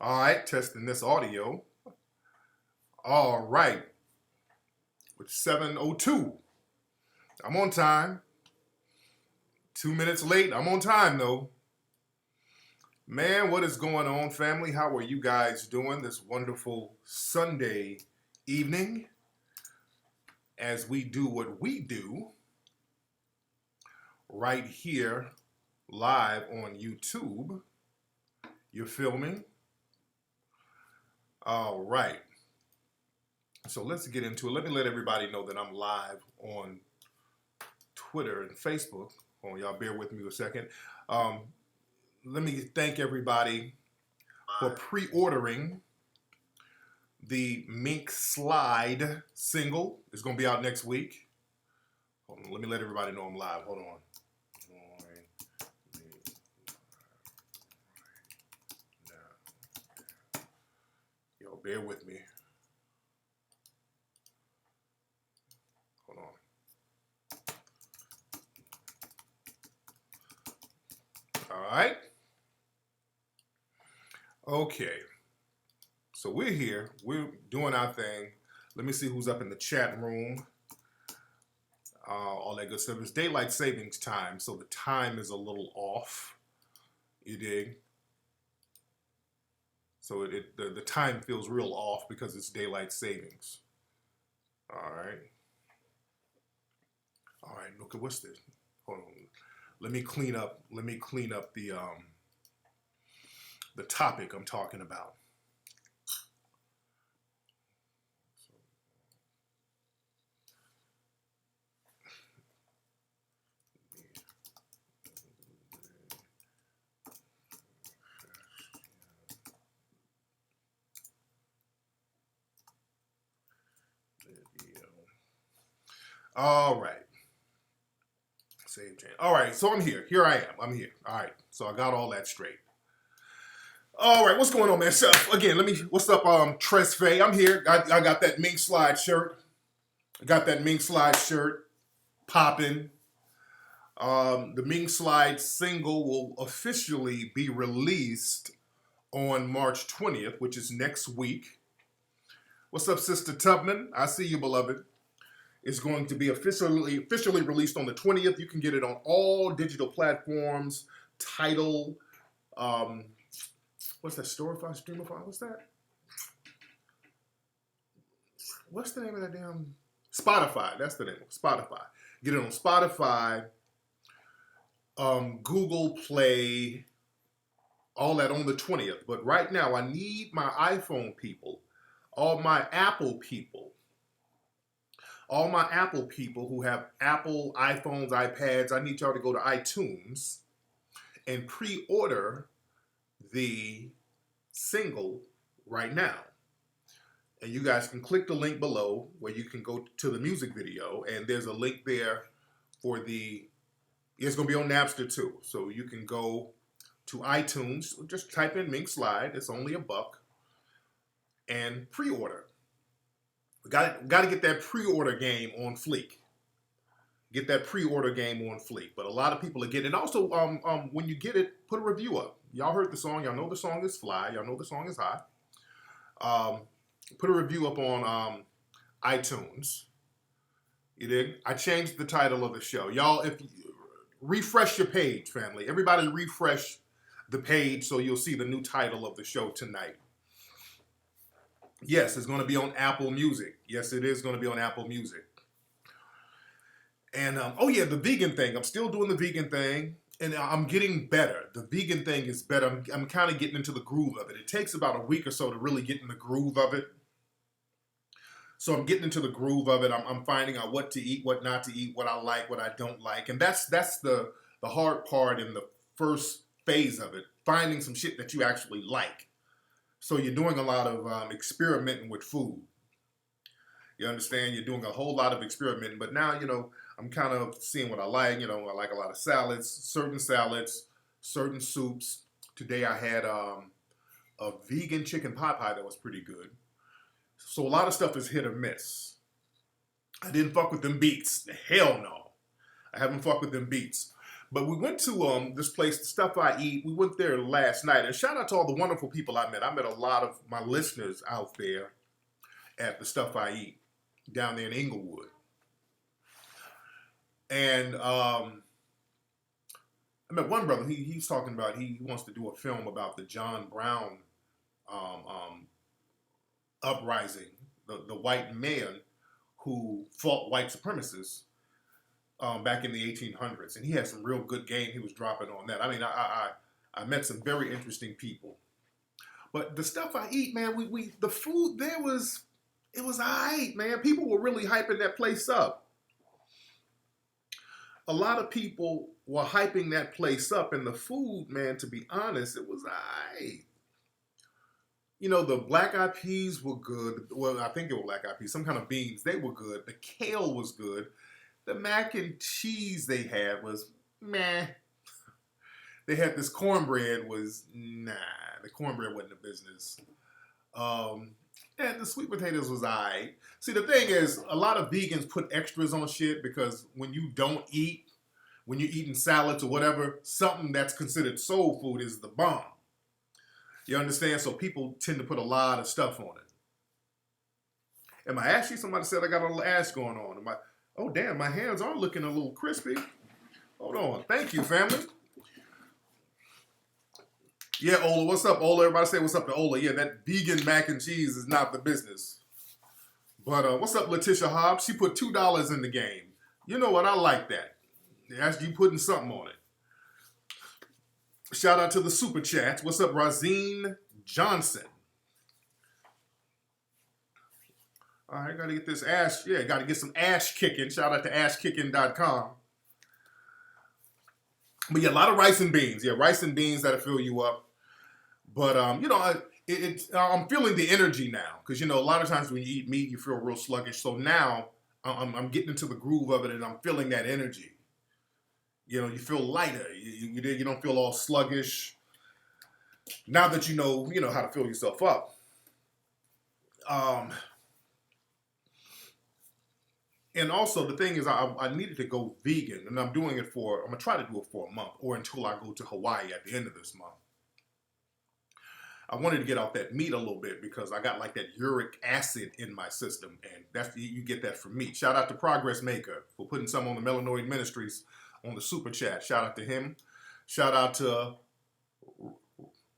All right, testing this audio. All right, with 7:02. I'm on time. 2 minutes late. I'm on time though. Man, what is going on, family? How are you guys doing this wonderful Sunday evening as we do what we do right here live on YouTube? You're filming? All right. So let's get into it. Let me let everybody know that I'm live on Twitter and Facebook. Oh, y'all bear with me a second. Let me thank everybody for pre-ordering the Mink Slide single. It's going to be out next week. Hold on, let me let everybody know I'm live. Hold on. Yo, bear with me. Hold on. All right. Okay. So we're here. We're doing our thing. Let me see who's up in the chat room. All that good stuff. It's daylight savings time, so the time is a little off. You dig? So the time feels real off because it's daylight savings. All right. All right. Look at what's this? Hold on. Let me clean up the topic I'm talking about. All right. Save change. All right, so I'm here. Here I am. I'm here. All right, so I got all that straight. All right, what's going on, man? So, again, what's up, Tresfay? I'm here. I got that Mink Slide shirt. I got that Mink Slide shirt popping. The Mink Slide single will officially be released on March 20th, which is next week. What's up, Sister Tubman? I see you, beloved. It's going to be officially released on the 20th. You can get it on all digital platforms. Tidal, what's that? Storify, Streamify? What's that? What's the name of that damn? Spotify. That's the name. Spotify. Get it on Spotify, Google Play, all that on the 20th. But right now, I need my iPhone people, all my Apple people, who have Apple iPhones, iPads, I need y'all to go to iTunes and pre-order the single right now. And you guys can click the link below where you can go to the music video, and there's a link there for it's going to be on Napster too. So you can go to iTunes, just type in Mink Slide, it's only $1, and pre-order. We got to get that pre-order game on fleek. Get that pre-order game on fleek. But a lot of people are getting it. Also, when you get it, put a review up. Y'all heard the song. Y'all know the song is fly. Y'all know the song is hot. Put a review up on iTunes. You did. I changed the title of the show. Y'all, if you refresh your page, family. Everybody refresh the page so you'll see the new title of the show tonight. Yes, it's going to be on Apple Music. Yes, it is going to be on Apple Music. And, oh yeah, the vegan thing. I'm still doing the vegan thing, and I'm getting better. The vegan thing is better. I'm kind of getting into the groove of it. It takes about a week or so to really get in the groove of it. So I'm getting into the groove of it. I'm finding out what to eat, what not to eat, what I like, what I don't like. And that's the hard part in the first phase of it, finding some shit that you actually like. So you're doing a lot of experimenting with food. You understand? You're doing a whole lot of experimenting. But now, I'm kind of seeing what I like. I like a lot of salads, certain soups. Today I had a vegan chicken pot pie that was pretty good. So a lot of stuff is hit or miss. I didn't fuck with them beets. Hell no. I haven't fucked with them beets. But we went to this place, The Stuff I Eat. We went there last night. And shout out to all the wonderful people I met. I met a lot of my listeners out there at The Stuff I Eat down there in Inglewood. And I met one brother. He's talking about he wants to do a film about the John Brown uprising, the white man who fought white supremacists back in the 1800s, and he had some real good game he was dropping on that. I mean, I met some very interesting people. But The Stuff I Eat, man, the food there it was alright, man. People were really hyping that place up. A lot of people were hyping that place up, and the food, man, to be honest, it was alright. You know, the black eyed peas were good. Well, I think they were black eyed peas, some kind of beans. They were good. The kale was good. The mac and cheese they had was meh. They had this cornbread was nah. The cornbread wasn't the business. And the sweet potatoes was alright. See, the thing is, a lot of vegans put extras on shit because when you don't eat, when you're eating salads or whatever, something that's considered soul food is the bomb. You understand? So people tend to put a lot of stuff on it. And my ashy, somebody said I got a little ash going on. Oh, damn, my hands are looking a little crispy. Hold on. Thank you, family. Yeah, Ola, what's up, Ola? Everybody say what's up to Ola. Yeah, that vegan mac and cheese is not the business. But what's up, Letitia Hobbs? She put $2 in the game. You know what? I like that. That's you putting something on it. Shout out to the super chats. What's up, Razine Johnson? All right, gotta get this ash. Yeah, gotta get some ash kicking. Shout out to ashkicking.com. But yeah, a lot of rice and beans. Yeah, rice and beans that'll fill you up. But, you know, I'm feeling the energy now. Because, you know, a lot of times when you eat meat, you feel real sluggish. So now I'm getting into the groove of it and I'm feeling that energy. You know, you feel lighter. You don't feel all sluggish. Now that you know how to fill yourself up. And also the thing is I needed to go vegan, and I'm going to try to do it for a month or until I go to Hawaii at the end of this month. I wanted to get off that meat a little bit because I got like that uric acid in my system, and you get that from meat. Shout out to Progress Maker for putting some on the Melanoid Ministries on the super chat. Shout out to him. Shout out to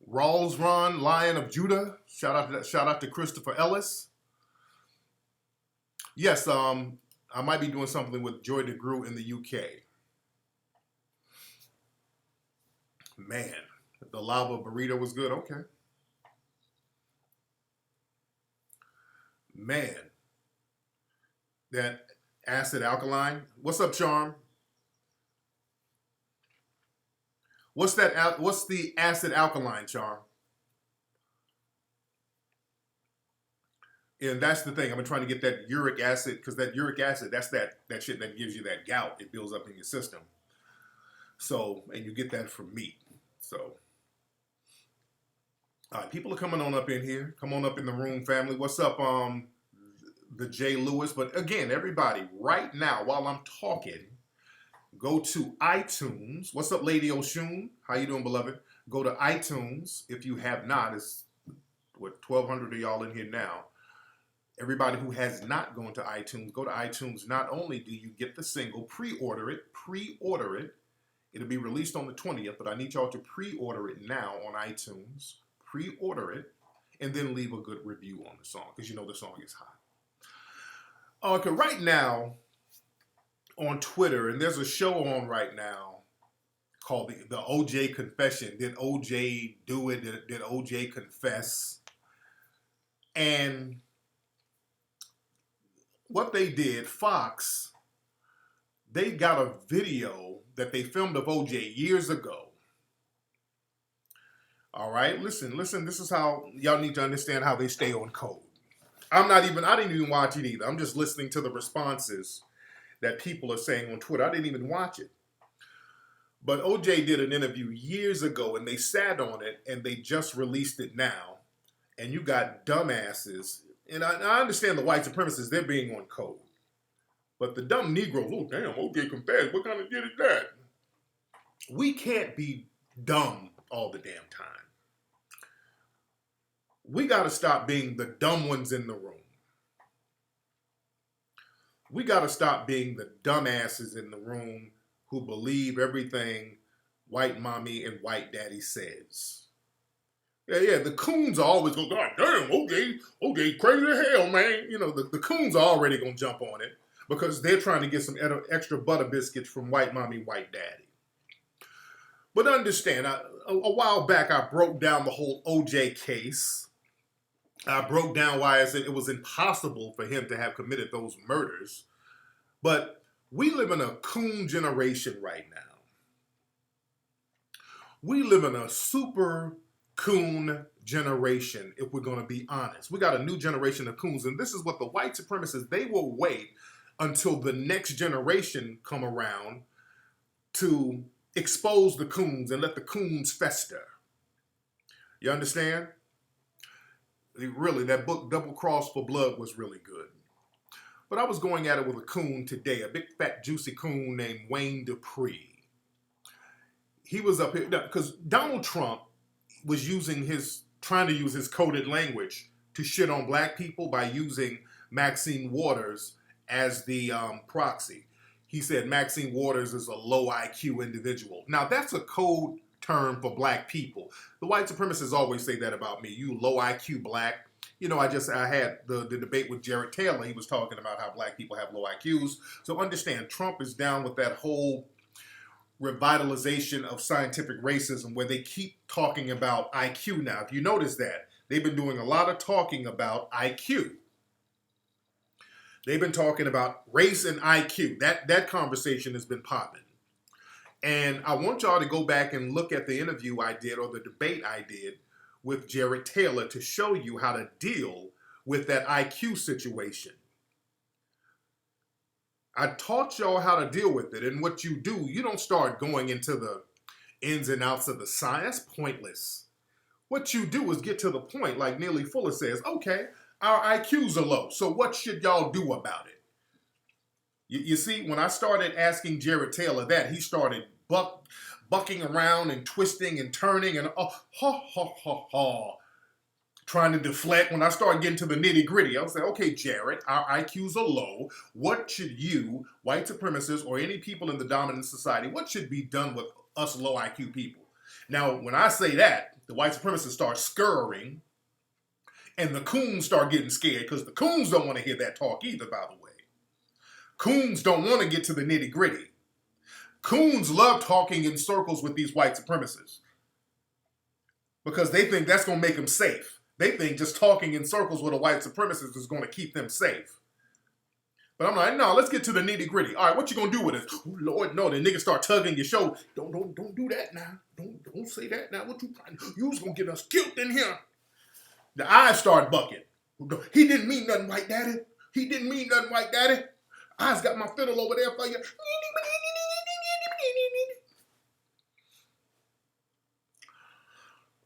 Rawls Ron, Lion of Judah. Shout out to Christopher Ellis. Yes, I might be doing something with Joy DeGrew in the UK. Man, the lava burrito was good. Okay. Man, that acid alkaline. What's up, Charm? What's the acid alkaline, Charm? And that's the thing. I've been trying to get that uric acid because that uric acid, that's that shit that gives you that gout. It builds up in your system. So, and you get that from meat. So, all right, people are coming on up in here. Come on up in the room, family. What's up, the J. Lewis? But again, everybody, right now, while I'm talking, go to iTunes. What's up, Lady Oshun? How you doing, beloved? Go to iTunes. If you have not, it's 1,200 of y'all in here now. Everybody who has not gone to iTunes, go to iTunes. Not only do you get the single, pre-order it. It'll be released on the 20th, but I need y'all to pre-order it now on iTunes. Pre-order it, and then leave a good review on the song, because you know the song is hot. Okay, right now on Twitter, and there's a show on right now called the OJ Confession. Did OJ do it? Did OJ confess? And what they did, Fox, they got a video that they filmed of OJ years ago. All right, listen, this is how y'all need to understand how they stay on code. I didn't even watch it either. I'm just listening to the responses that people are saying on Twitter. I didn't even watch it. But OJ did an interview years ago and they sat on it and they just released it now. And you got dumbasses. And I understand the white supremacists, they're being on code. But the dumb Negroes, oh damn, OJ confessed. What kind of shit is that? we can't be dumb all the damn time. We got to stop being the dumb ones in the room. We got to stop being the dumbasses in the room who believe everything white mommy and white daddy says. Yeah, the coons are always going, God damn, OJ, crazy as hell, man. You know, the coons are already going to jump on it because they're trying to get some extra butter biscuits from white mommy, white daddy. But understand, a while back, I broke down the whole OJ case. I broke down why I said it was impossible for him to have committed those murders. But we live in a coon generation right now. We live in a super coon generation, if we're going to be honest. We got a new generation of coons, and this is what the white supremacists, they will wait until the next generation come around to expose the coons and let the coons fester. You understand? Really, that book, Double Cross for Blood, was really good. But I was going at it with a coon today, a big, fat, juicy coon named Wayne Dupree. He was up here, because Donald Trump was trying to use his coded language to shit on black people by using Maxine Waters as the proxy. He said Maxine Waters is a low IQ individual. Now, that's a code term for black people. The white supremacists always say that about me. You low IQ black. You know, I had the debate with Jared Taylor. He was talking about how black people have low IQs. So understand, Trump is down with that whole revitalization of scientific racism where they keep talking about IQ now. If you notice that, they've been doing a lot of talking about IQ. They've been talking about race and IQ. That conversation has been popping. And I want y'all to go back and look at the interview I did or the debate I did with Jared Taylor to show you how to deal with that IQ situation. I taught y'all how to deal with it. And what you do, you don't start going into the ins and outs of the science. Pointless. What you do is get to the point, like Neely Fuller says, okay, our IQs are low, so what should y'all do about it? You see, when I started asking Jared Taylor that, he started bucking around and twisting and turning and trying to deflect. When I started getting to the nitty gritty, I was like, okay, Jared, our IQs are low. What should you, white supremacists, or any people in the dominant society, what should be done with us low IQ people? Now, when I say that, the white supremacists start scurrying, and the coons start getting scared, because the coons don't want to hear that talk either, by the way. Coons don't want to get to the nitty gritty. Coons love talking in circles with these white supremacists because they think that's going to make them safe. They think just talking in circles with a white supremacist is going to keep them safe. But I'm like, no, let's get to the nitty gritty. All right, what you going to do with it? Oh, Lord, no, the niggas start tugging your shoulder. Don't do that now. Don't say that now. What you trying to do? You was going to get us killed in here. The eyes start bucking. He didn't mean nothing, white daddy. He didn't mean nothing, white daddy. I's got my fiddle over there for you.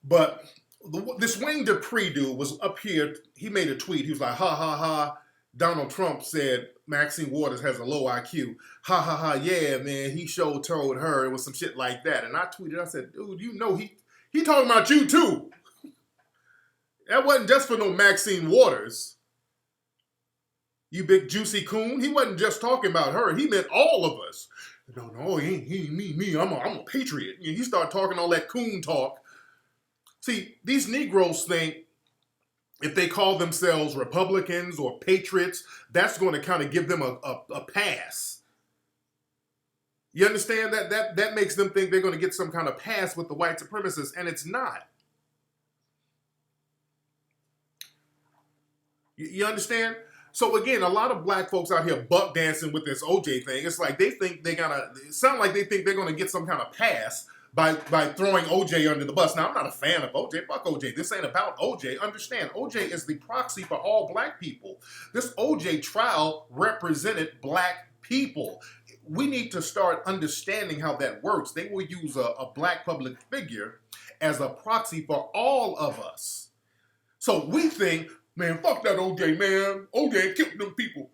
But this Wayne Dupree dude was up here. He made a tweet. He was like, ha, ha, ha. Donald Trump said Maxine Waters has a low IQ. Ha, ha, ha. Yeah, man. He sure told her. It was some shit like that. And I tweeted, I said, dude, you know he talking about you too. That wasn't just for no Maxine Waters. You big juicy coon. He wasn't just talking about her. He meant all of us. No, he ain't me. I'm a patriot. He started talking all that coon talk. See, these Negroes think if they call themselves Republicans or patriots, that's going to kind of give them a pass. You understand that? That makes them think they're going to get some kind of pass with the white supremacists, and it's not. You understand? So again, a lot of black folks out here buck dancing with this OJ thing. It's like they think it sound like they think they're going to get some kind of pass by throwing OJ under the bus. Now, I'm not a fan of OJ. Fuck OJ. This ain't about OJ. Understand, OJ is the proxy for all black people. This OJ trial represented black people. We need to start understanding how that works. They will use a black public figure as a proxy for all of us. So we think, man, fuck that OJ, man. OJ killed them people.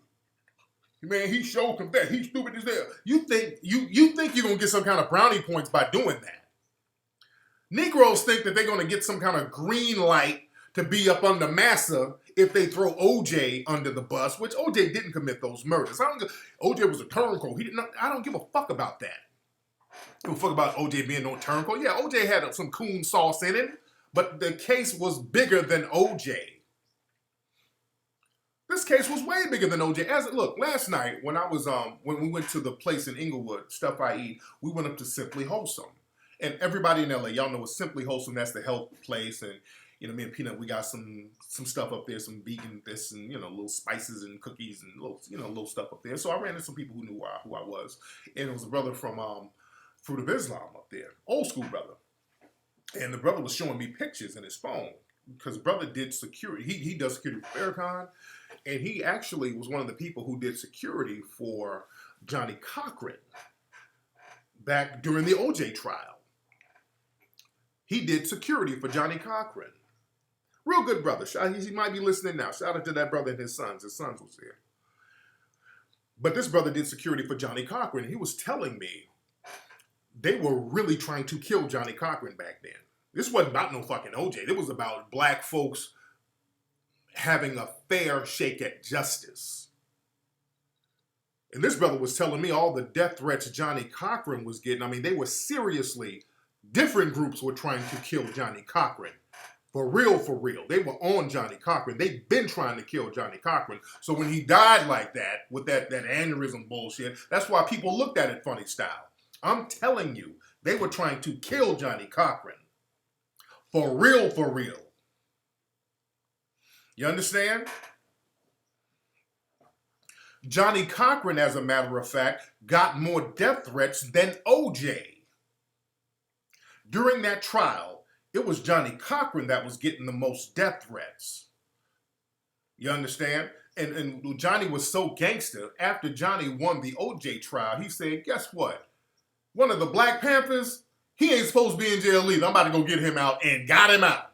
Man, he showed confess. He's stupid as hell. You think you're gonna get some kind of brownie points by doing that? Negroes think that they're gonna get some kind of green light to be up under massa if they throw OJ under the bus, which OJ didn't commit those murders. OJ was a turncoat. He didn't. I don't give a fuck about that. I don't give a fuck about OJ being no turncoat. Yeah, OJ had some coon sauce in it, but the case was bigger than OJ. This case was way bigger than OJ. Look, last night when I was when we went to the place in Inglewood, Stuff I Eat, we went up to Simply Wholesome. And everybody in LA, y'all know what Simply Wholesome, that's the health place. And me and Peanut, we got some stuff up there, some vegan this and little spices and cookies and little stuff up there. So I ran into some people who knew who I was. And it was a brother from Fruit of Islam up there, old school brother. And the brother was showing me pictures in his phone because brother did security. He does security for Farrakhan. And he actually was one of the people who did security for Johnnie Cochran back during the OJ trial. He did security for Johnnie Cochran. Real good brother. He might be listening now. Shout out to that brother and his sons. His sons was here. But this brother did security for Johnnie Cochran. He was telling me they were really trying to kill Johnnie Cochran back then. This wasn't about no fucking OJ. It was about black folks having a fair shake at justice. And this brother was telling me all the death threats Johnnie Cochran was getting. I mean, they were seriously, different groups were trying to kill Johnnie Cochran. For real, for real. They were on Johnnie Cochran. They've been trying to kill Johnnie Cochran. So when he died like that, with that aneurysm bullshit, that's why people looked at it funny style. I'm telling you, they were trying to kill Johnnie Cochran. For real, for real. You understand? Johnnie Cochran, as a matter of fact, got more death threats than OJ. During that trial, it was Johnnie Cochran that was getting the most death threats. You understand? And Johnny was so gangster, after Johnny won the OJ trial, he said, guess what? One of the Black Panthers, he ain't supposed to be in jail either. I'm about to go get him out, and got him out.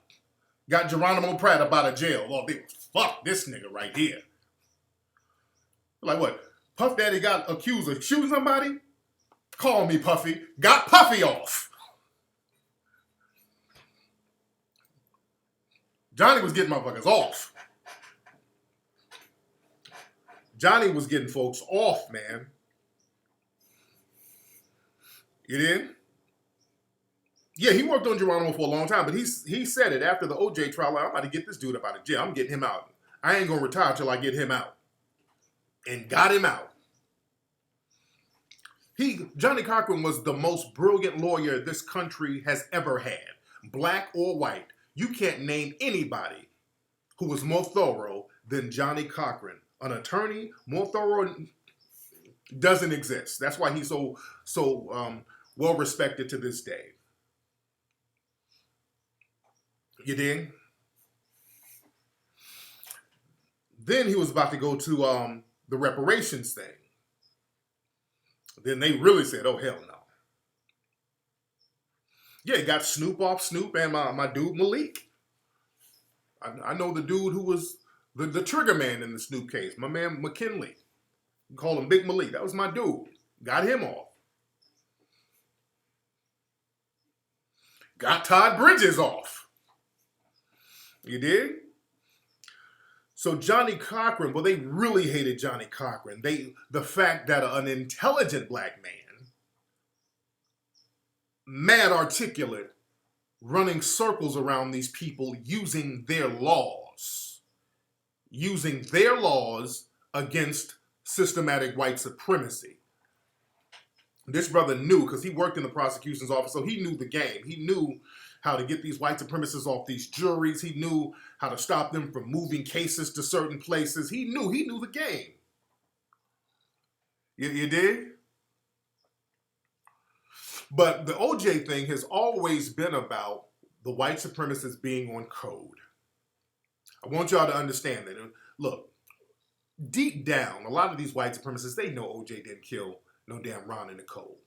Got Geronimo Pratt up out of jail. Oh, they was, fuck this nigga right here. Like what? Puff Daddy got accused of shooting somebody? Call me Puffy. Got Puffy off. Johnny was getting motherfuckers off. Johnny was getting folks off, man. You did? Yeah, he worked on Geronimo for a long time, but he said it after the OJ trial, like, I'm about to get this dude up out of jail. I'm getting him out. I ain't going to retire till I get him out. And got him out. Johnnie Cochran was the most brilliant lawyer this country has ever had. Black or white. You can't name anybody who was more thorough than Johnnie Cochran. An attorney more thorough doesn't exist. That's why he's so well respected to this day. You dig? Then he was about to go to the reparations thing. Then they really said, oh, hell no. Yeah, he got Snoop off Snoop and my dude Malik. I know the dude who was the trigger man in the Snoop case, my man McKinley. We call him Big Malik. That was my dude. Got him off. Got Todd Bridges off. You did? So Johnnie Cochran, well, they really hated Johnnie Cochran. The fact that an intelligent black man, mad articulate, running circles around these people using their laws against systematic white supremacy. This brother knew, because he worked in the prosecution's office, so he knew the game. He knew how to get these white supremacists off these juries. He knew how to stop them from moving cases to certain places. He knew the game. You did? But the OJ thing has always been about the white supremacists being on code. I want y'all to understand that. Look, deep down, a lot of these white supremacists, they know OJ didn't kill no damn Ron and Nicole.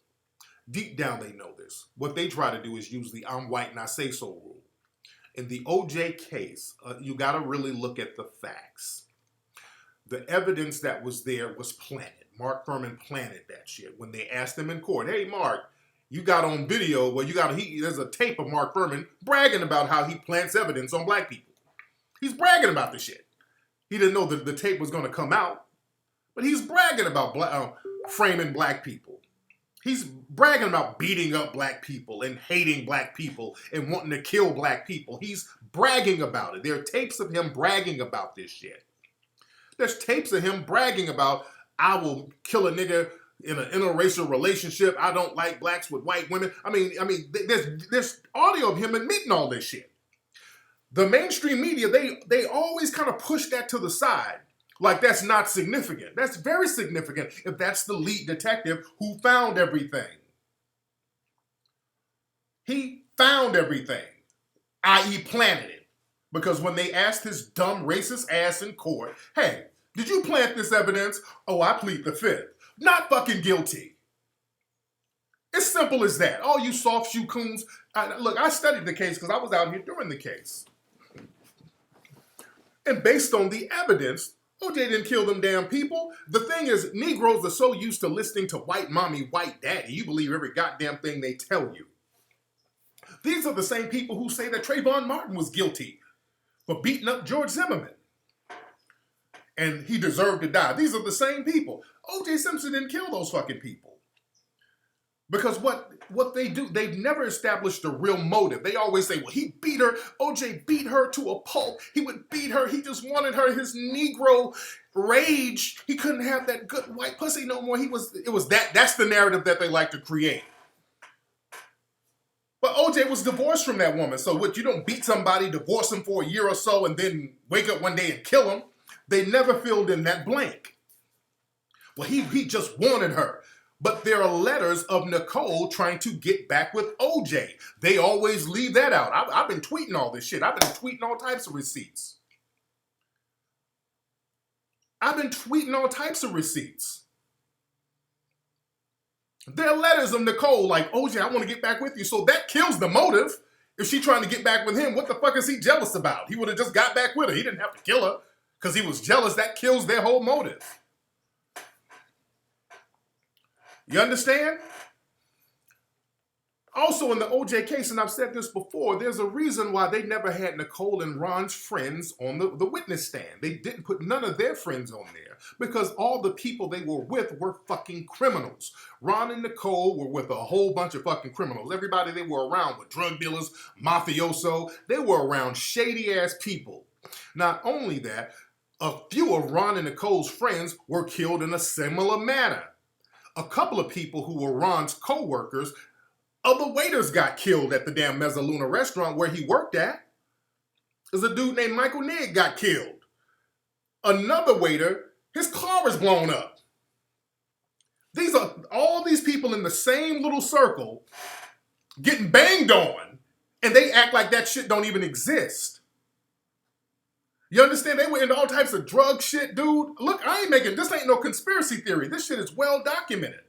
Deep down, they know this. What they try to do is use the I'm white and I say so rule. In the OJ case, you got to really look at the facts. The evidence that was there was planted. Mark Fuhrman planted that shit. When they asked him in court, hey, Mark, you got on video, well, there's a tape of Mark Fuhrman bragging about how he plants evidence on black people. He's bragging about the shit. He didn't know that the tape was going to come out, but he's bragging about framing black people. He's bragging about beating up black people and hating black people and wanting to kill black people. He's bragging about it. There are tapes of him bragging about this shit. There's tapes of him bragging about, I will kill a nigga in an interracial relationship. I don't like blacks with white women. I mean, there's audio of him admitting all this shit. The mainstream media, they always kind of push that to the side. Like that's not significant. That's very significant if that's the lead detective who found everything. He found everything, i.e. planted it. Because when they asked his dumb racist ass in court, hey, did you plant this evidence? Oh, I plead the fifth. Not fucking guilty. It's simple as that. All you soft shoe coons. Look, I studied the case because I was out here during the case. And based on the evidence, OJ didn't kill them damn people. The thing is, Negroes are so used to listening to white mommy, white daddy, you believe every goddamn thing they tell you. These are the same people who say that Trayvon Martin was guilty for beating up George Zimmerman. And he deserved to die. These are the same people. OJ Simpson didn't kill those fucking people. Because what they do, they've never established a real motive. They always say, well, he beat her. OJ beat her to a pulp. He would beat her. He just wanted her. His Negro rage. He couldn't have that good white pussy no more. That's the narrative that they like to create. But OJ was divorced from that woman. So you don't beat somebody, divorce him for a year or so, and then wake up one day and kill him. They never filled in that blank. Well, he just wanted her. But there are letters of Nicole trying to get back with OJ. They always leave that out. I've been tweeting all this shit. I've been tweeting all types of receipts. There are letters of Nicole like, OJ, I want to get back with you. So that kills the motive. If she's trying to get back with him, what the fuck is he jealous about? He would have just got back with her. He didn't have to kill her because he was jealous. That kills their whole motive. You understand? Also in the OJ case, and I've said this before, there's a reason why they never had Nicole and Ron's friends on the witness stand. They didn't put none of their friends on there because all the people they were with were fucking criminals. Ron and Nicole were with a whole bunch of fucking criminals. Everybody they were around were drug dealers, mafioso. They were around shady ass people. Not only that, a few of Ron and Nicole's friends were killed in a similar manner. A couple of people who were Ron's co-workers, other waiters got killed at the damn Mezzaluna restaurant where he worked at. There's a dude named Michael Nigg got killed. Another waiter, his car was blown up. These are all these people in the same little circle getting banged on, and they act like that shit don't even exist. You understand? They were into all types of drug shit, dude. Look, this ain't no conspiracy theory. This shit is well documented.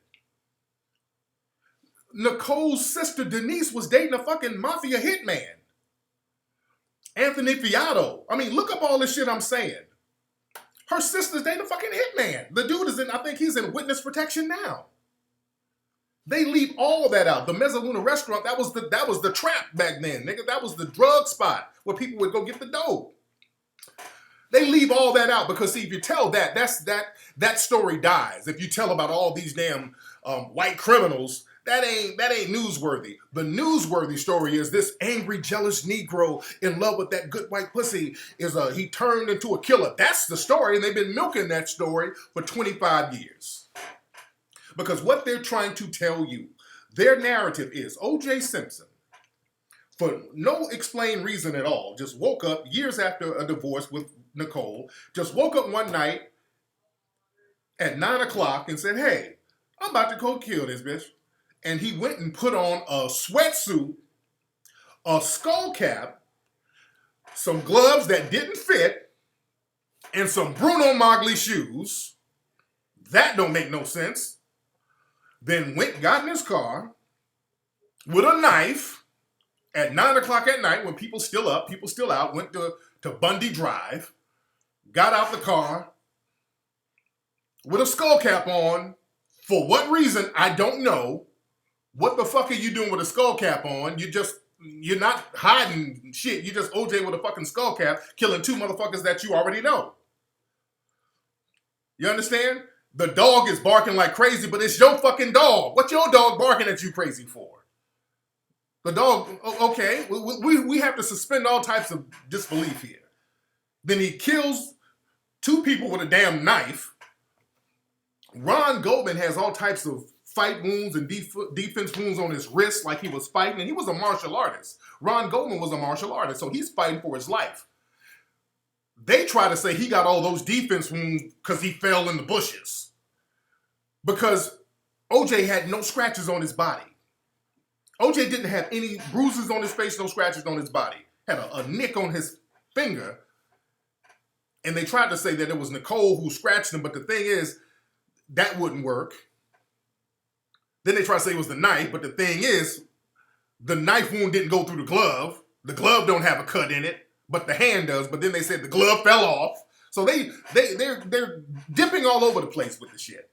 Nicole's sister Denise was dating a fucking mafia hitman. Anthony Fiato. I mean, look up all this shit I'm saying. Her sister's dating a fucking hitman. The dude I think he's in witness protection now. They leave all of that out. The Mezzaluna restaurant, that was the trap back then, nigga. That was the drug spot where people would go get the dope. They leave all that out because, see, if you tell that story dies. If you tell about all these damn white criminals, that ain't newsworthy. The newsworthy story is this angry, jealous Negro in love with that good white pussy he turned into a killer. That's the story, and they've been milking that story for 25 years. Because what they're trying to tell you, their narrative is O.J. Simpson, for no explained reason at all, just woke up years after a divorce with Nicole, just woke up one night at 9 o'clock and said, hey, I'm about to go kill this bitch. And he went and put on a sweatsuit, a skull cap, some gloves that didn't fit, and some Bruno Magli shoes. That don't make no sense. Then got in his car with a knife at 9 o'clock at night when people still up, people still out, went to Bundy Drive, got out the car, with a skull cap on. For what reason, I don't know. What the fuck are you doing with a skull cap on? You're not hiding shit. You just OJ with a fucking skull cap, killing two motherfuckers that you already know. You understand? The dog is barking like crazy, but it's your fucking dog. What's your dog barking at you crazy for? The dog, okay, we have to suspend all types of disbelief here. Then he kills two people with a damn knife. Ron Goldman has all types of fight wounds and defense wounds on his wrist like he was fighting, and he was a martial artist. Ron Goldman was a martial artist, so he's fighting for his life. They try to say he got all those defense wounds because he fell in the bushes. Because OJ had no scratches on his body. OJ didn't have any bruises on his face, no scratches on his body. Had a nick on his finger. And they tried to say that it was Nicole who scratched him, but the thing is, that wouldn't work. Then they tried to say it was the knife, but the thing is, the knife wound didn't go through the glove. The glove don't have a cut in it, but the hand does. But then they said the glove fell off. So they're dipping all over the place with the shit.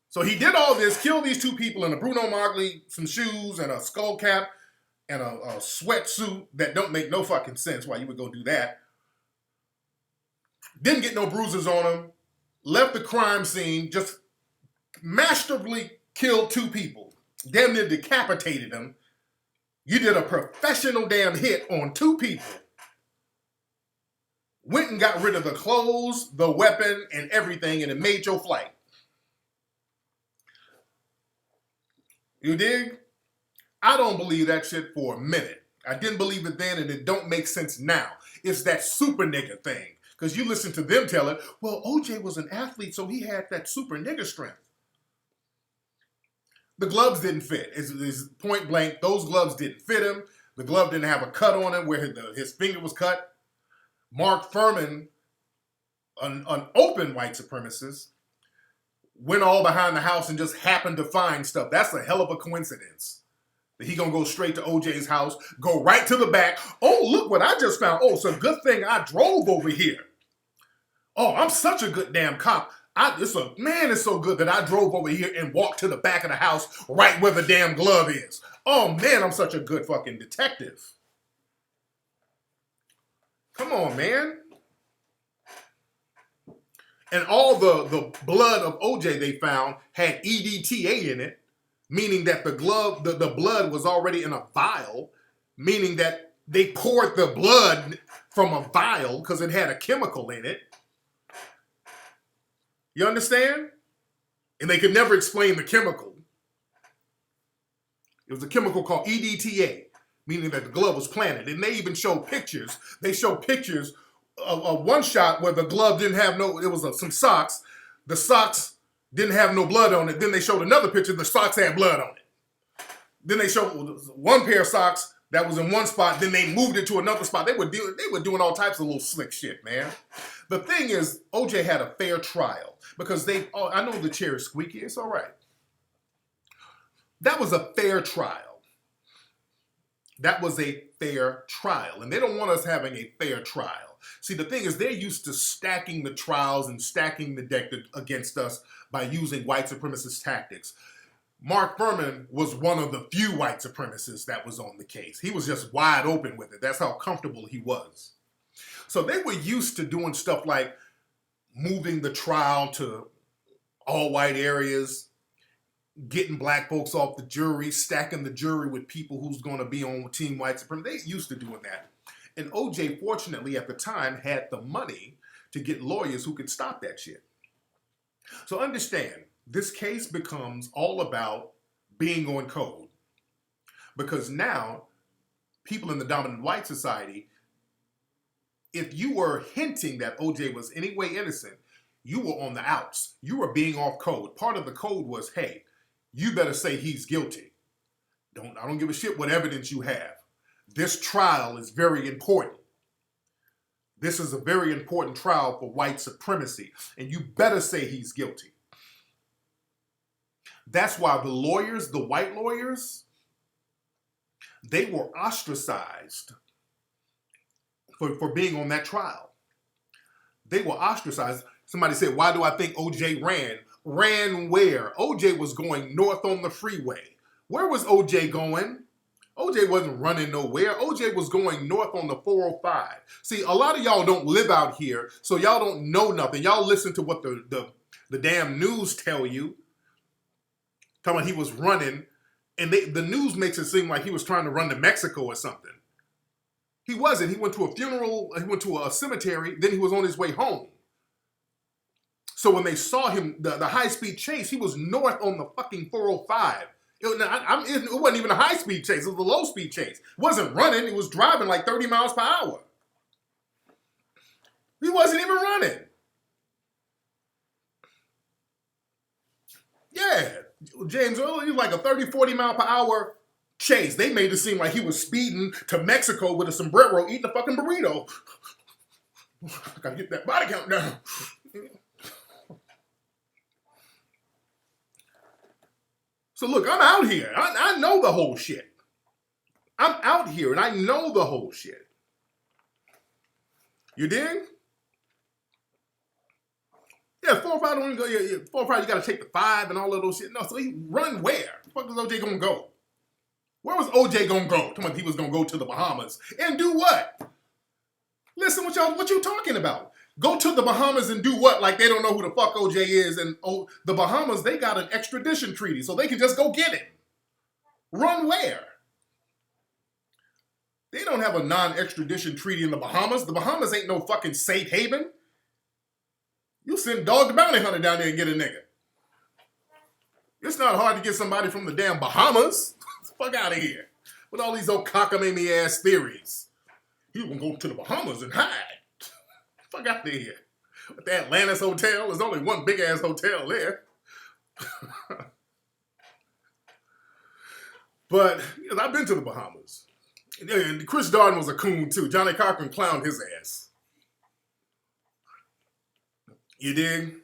So he did all this, killed these two people in a Bruno Magli, some shoes, and a skull cap, and a sweatsuit that don't make no fucking sense why you would go do that. Didn't get no bruises on him. Left the crime scene, just masterfully killed two people. Damn near decapitated them. You did a professional damn hit on two people. Went and got rid of the clothes, the weapon, and everything, and it made your flight. You dig? I don't believe that shit for a minute. I didn't believe it then, and it don't make sense now. It's that super nigga thing. Because you listen to them tell it, well, OJ was an athlete, so he had that super nigga strength. The gloves didn't fit. It's point blank, those gloves didn't fit him. The glove didn't have a cut on it where his finger was cut. Mark Furman, an open white supremacist, went all behind the house and just happened to find stuff. That's a hell of a coincidence. That he gonna go straight to OJ's house, go right to the back. Oh, look what I just found. Oh, it's a good thing I drove over here. Oh, I'm such a good damn cop. It's so good that I drove over here and walked to the back of the house right where the damn glove is. Oh man, I'm such a good fucking detective. Come on, man. And all the blood of OJ they found had EDTA in it, meaning that the blood was already in a vial, meaning that they poured the blood from a vial because it had a chemical in it. You understand? And they could never explain the chemical. It was a chemical called EDTA, meaning that the glove was planted. And they even showed pictures. They showed pictures of one shot where the glove didn't have it was some socks. The socks didn't have no blood on it. Then they showed another picture, the socks had blood on it. Then they showed one pair of socks that was in one spot, then they moved it to another spot. They were doing all types of little slick shit, man. The thing is, OJ had a fair trial because I know the chair is squeaky, it's all right. That was a fair trial. That was a fair trial. And they don't want us having a fair trial. See, the thing is, they're used to stacking the trials and stacking the deck against us by using white supremacist tactics. Mark Furman was one of the few white supremacists that was on the case. He was just wide open with it. That's how comfortable he was. So they were used to doing stuff like moving the trial to all white areas, getting black folks off the jury, stacking the jury with people who's going to be on Team White Supremacy. They used to doing that. And OJ, fortunately, at the time, had the money to get lawyers who could stop that shit. So understand, this case becomes all about being on code. Because now, people in the dominant white society, if you were hinting that OJ was any way innocent, you were on the outs. You were being off code. Part of the code was, hey, you better say he's guilty. I don't give a shit what evidence you have. This trial is very important. This is a very important trial for white supremacy, and you better say he's guilty. That's why the lawyers, the white lawyers, they were ostracized for being on that trial. They were ostracized. Somebody said, why do I think OJ ran? Ran where? OJ was going north on the freeway. Where was OJ going? OJ wasn't running nowhere. OJ was going north on the 405. See, a lot of y'all don't live out here, so y'all don't know nothing. Y'all listen to what the damn news tell you. Talking about he was running, and the news makes it seem like he was trying to run to Mexico or something. He wasn't. He went to a funeral, he went to a cemetery, then he was on his way home. So when they saw him, the high-speed chase, he was north on the fucking 405. It wasn't even a high-speed chase. It was a low-speed chase. It wasn't running. He was driving like 30 miles per hour. He wasn't even running. Yeah. James Earl, he was like a 30, 40 mile per hour chase. They made it seem like he was speeding to Mexico with a sombrero eating a fucking burrito. I gotta get that body count down. So look, I'm out here. I know the whole shit. I'm out here and I know the whole shit. You dig? Yeah, 405 don't go. Yeah, 405 you gotta take the 5 and all of those shit. No, so he run where? The fuck is OJ gonna go? Where was OJ gonna go? Talking about he was gonna go to the Bahamas and do what? Listen, what you talking about? Go to the Bahamas and do what? Like they don't know who the fuck OJ is. And the Bahamas, they got an extradition treaty, so they can just go get him. Run where? They don't have a non-extradition treaty in the Bahamas. The Bahamas ain't no fucking safe haven. You send Dog the Bounty Hunter down there and get a nigga. It's not hard to get somebody from the damn Bahamas. Fuck out of here. With all these old cockamamie ass theories. You gonna go to the Bahamas and hide. Fuck out of here. With the Atlantis Hotel, there's only one big ass hotel there. But I've been to the Bahamas. And Chris Darden was a coon too. Johnnie Cochran clowned his ass. You dig?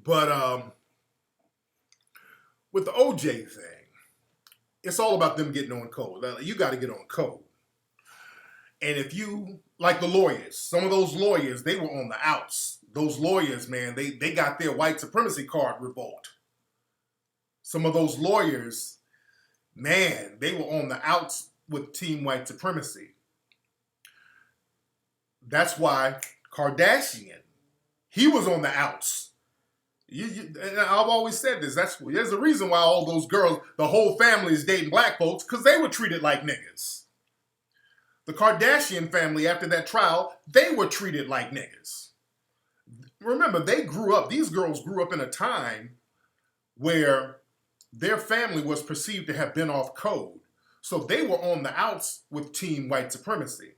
But with the OJ thing, it's all about them getting on code. You got to get on code. And if you, like the lawyers, some of those lawyers, they were on the outs. Those lawyers, man, they got their white supremacy card revoked. Some of those lawyers, man, they were on the outs with Team White Supremacy. That's why Kardashian, he was on the outs. And I've always said this. There's a reason why all those girls, the whole family is dating black folks, because they were treated like niggas. The Kardashian family, after that trial, they were treated like niggas. Remember, these girls grew up in a time where their family was perceived to have been off code. So they were on the outs with Team White Supremacy.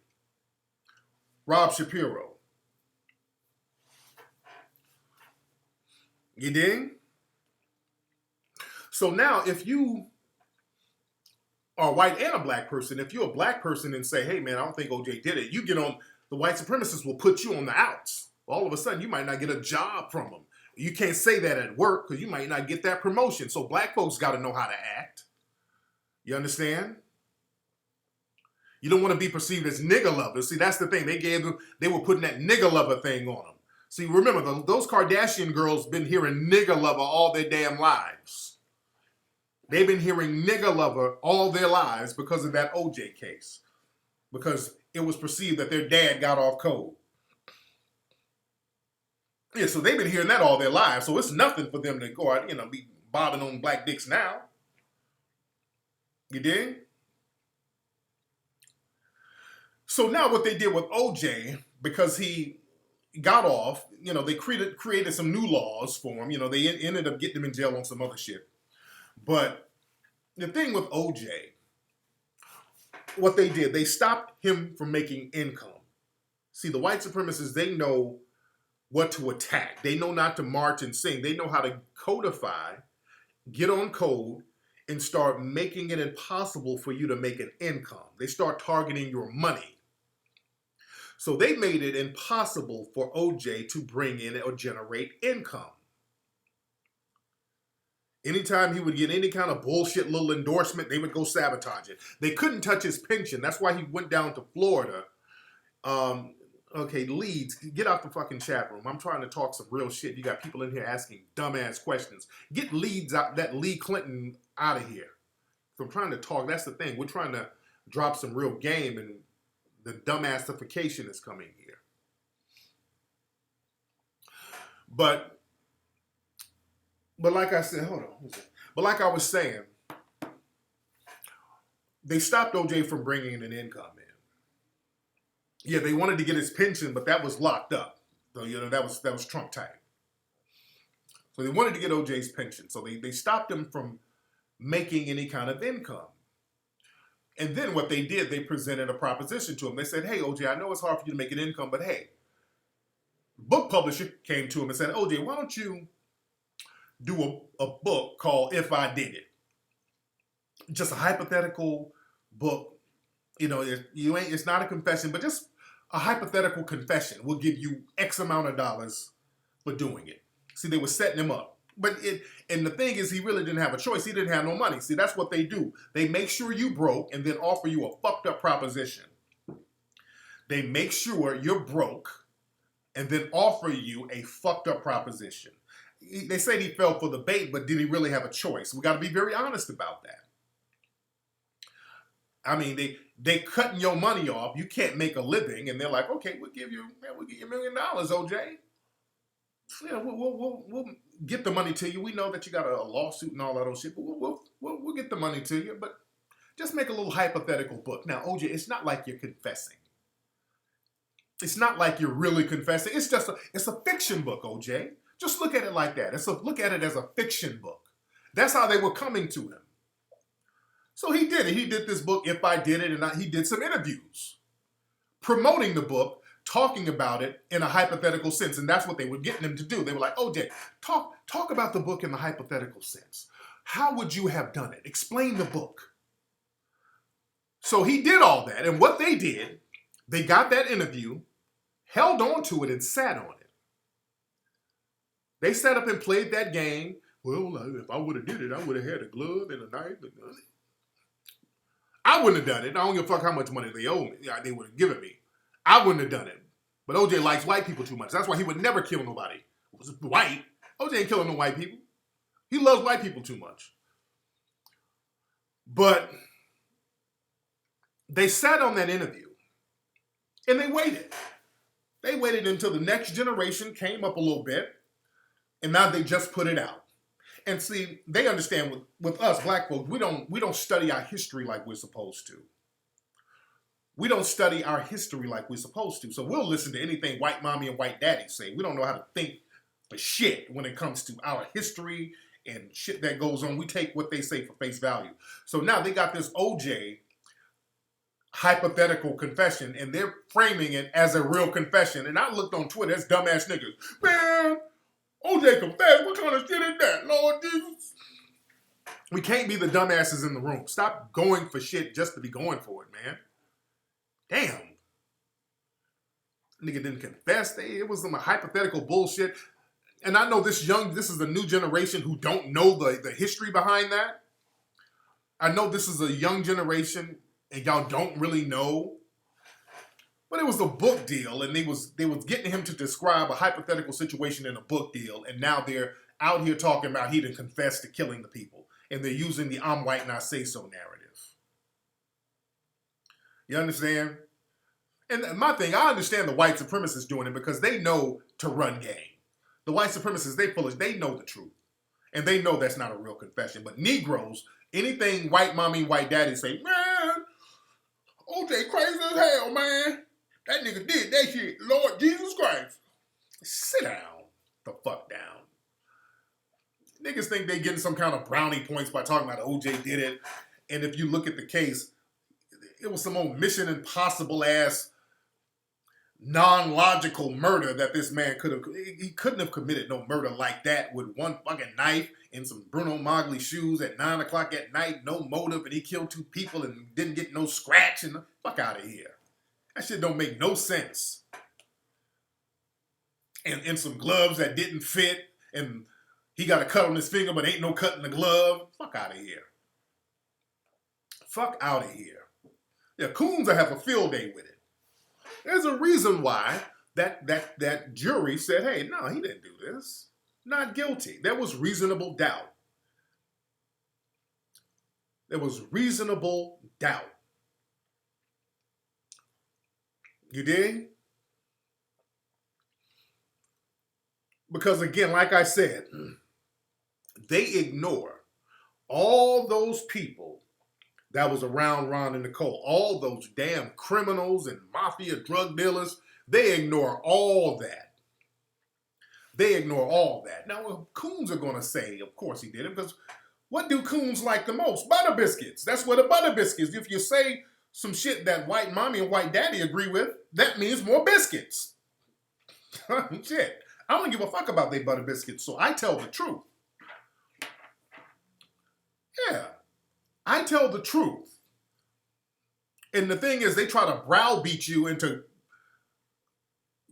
Rob Shapiro. You dig? So now if you are white and a black person, if you're a black person and say, hey man, I don't think OJ did it, you get on, the white supremacists will put you on the outs. All of a sudden you might not get a job from them. You can't say that at work because you might not get that promotion. So black folks got to know how to act. You understand? You don't want to be perceived as nigger lovers. See, that's the thing. They were putting that nigger lover thing on them. See, remember, those Kardashian girls been hearing nigger lover all their damn lives. They've been hearing nigger lover all their lives because of that OJ case. Because it was perceived that their dad got off code. Yeah, so they've been hearing that all their lives. So it's nothing for them to go out, be bobbing on black dicks now. You dig? So now what they did with OJ, because he got off, they created some new laws for him. They ended up getting him in jail on some other shit. But the thing with OJ, what they did, they stopped him from making income. See, the white supremacists, they know what to attack. They know not to march and sing. They know how to codify, get on code, and start making it impossible for you to make an income. They start targeting your money. So they made it impossible for OJ to bring in or generate income. Anytime he would get any kind of bullshit little endorsement, they would go sabotage it. They couldn't touch his pension. That's why he went down to Florida. Okay, leads, get out the fucking chat room. I'm trying to talk some real shit. You got people in here asking dumbass questions. Get leads out, that Lee Clinton out of here. So I'm trying to talk. That's the thing. We're trying to drop some real game, and the dumbassification is coming here. But like I said, hold on. But like I was saying, they stopped OJ from bringing in an income in. Yeah, they wanted to get his pension, but that was locked up. So, that was Trump time. So they wanted to get OJ's pension. So they stopped him from making any kind of income. And then what they did, they presented a proposition to him. They said, hey, OJ, I know it's hard for you to make an income, but hey, book publisher came to him and said, OJ, why don't you do a book called If I Did It? Just a hypothetical book. It's not a confession, but just a hypothetical confession will give you X amount of dollars for doing it. See, they were setting him up. And the thing is, he really didn't have a choice. He didn't have no money. See, that's what they do. They make sure you broke and then offer you a fucked up proposition. They make sure you're broke and then offer you a fucked up proposition. They say he fell for the bait, but did he really have a choice? We got to be very honest about that. I mean, they cutting your money off. You can't make a living, and they're like, okay, we'll give you $1 million, OJ. Yeah, we'll get the money to you. We know that you got a lawsuit and all that old shit, but we'll get the money to you. But just make a little hypothetical book. Now, OJ, it's not like you're confessing. It's not like you're really confessing. It's a fiction book, OJ. Just look at it like that. Look at it as a fiction book. That's how they were coming to him. So he did it. He did this book, If I Did It, and he did some interviews promoting the book, talking about it in a hypothetical sense. And that's what they were getting him to do. They were like, OJ, talk about the book in the hypothetical sense. How would you have done it? Explain the book. So he did all that. And what they did, they got that interview, held on to it, and sat on it. They sat up and played that game. Well, if I would have did it, I would have had a glove and a knife. I wouldn't have done it. I don't give a fuck how much money they owe me. They would have given me. I wouldn't have done it. But OJ likes white people too much. That's why he would never kill nobody. White. OJ ain't killing no white people. He loves white people too much. But they sat on that interview and they waited. They waited until the next generation came up a little bit, and now they just put it out. And see, they understand with us black folks, we don't study our history like we're supposed to. We don't study our history like we're supposed to. So we'll listen to anything white mommy and white daddy say. We don't know how to think for shit when it comes to our history and shit that goes on. We take what they say for face value. So now they got this OJ hypothetical confession, and they're framing it as a real confession. And I looked on Twitter, that's dumbass niggas. Man, OJ confessed. What kind of shit is that, Lord Jesus? We can't be the dumbasses in the room. Stop going for shit just to be going for it, man. Damn. Nigga didn't confess. It was some hypothetical bullshit. And I know this is the new generation who don't know the history behind that. I know this is a young generation and y'all don't really know. But it was a book deal, and they was getting him to describe a hypothetical situation in a book deal, and now they're out here talking about he didn't confess to killing the people. And they're using the I'm white and I say so narrative. You understand? And my thing, I understand the white supremacists doing it because they know to run game. The white supremacists, they know the truth. And they know that's not a real confession. But Negroes, anything white mommy, white daddy say, man, OJ crazy as hell, man. That nigga did that shit. Lord Jesus Christ. Sit down. The fuck down. Niggas think they getting some kind of brownie points by talking about OJ did it. And if you look at the case, it was some old Mission Impossible ass non-logical murder that this man he couldn't have committed no murder like that with one fucking knife and some Bruno Magli shoes at 9 o'clock at night, no motive, and he killed 2 people and didn't get no scratch, and fuck out of here. That shit don't make no sense. And some gloves that didn't fit, and he got a cut on his finger, but ain't no cut in the glove. Fuck out of here. Fuck out of here. Yeah, Coons will have a field day with it. There's a reason why that jury said, hey, no, he didn't do this. Not guilty. There was reasonable doubt. There was reasonable doubt. You dig? Because again, like I said, they ignore all those people that was around Ron and Nicole, all those damn criminals and mafia drug dealers. They ignore all that. They ignore all that. Now, coons are going to say, of course he did it, because what do coons like the most? Butter biscuits. That's what a butter biscuits. If you say some shit that white mommy and white daddy agree with, that means more biscuits. Shit. I don't give a fuck about they butter biscuits, so I tell the truth. Yeah, I tell the truth. And the thing is, they try to browbeat you into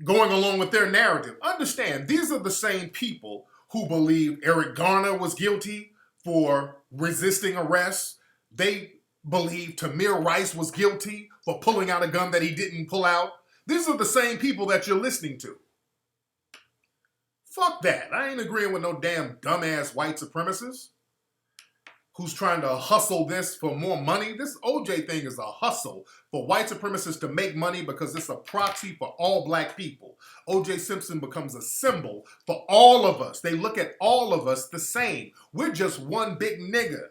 going along with their narrative. Understand, these are the same people who believe Eric Garner was guilty for resisting arrest. They believe Tamir Rice was guilty for pulling out a gun that he didn't pull out. These are the same people that you're listening to. Fuck that. I ain't agreeing with no damn dumbass white supremacists who's trying to hustle this for more money. This OJ thing is a hustle for white supremacists to make money because it's a proxy for all black people. OJ Simpson becomes a symbol for all of us. They look at all of us the same. We're just one big nigga.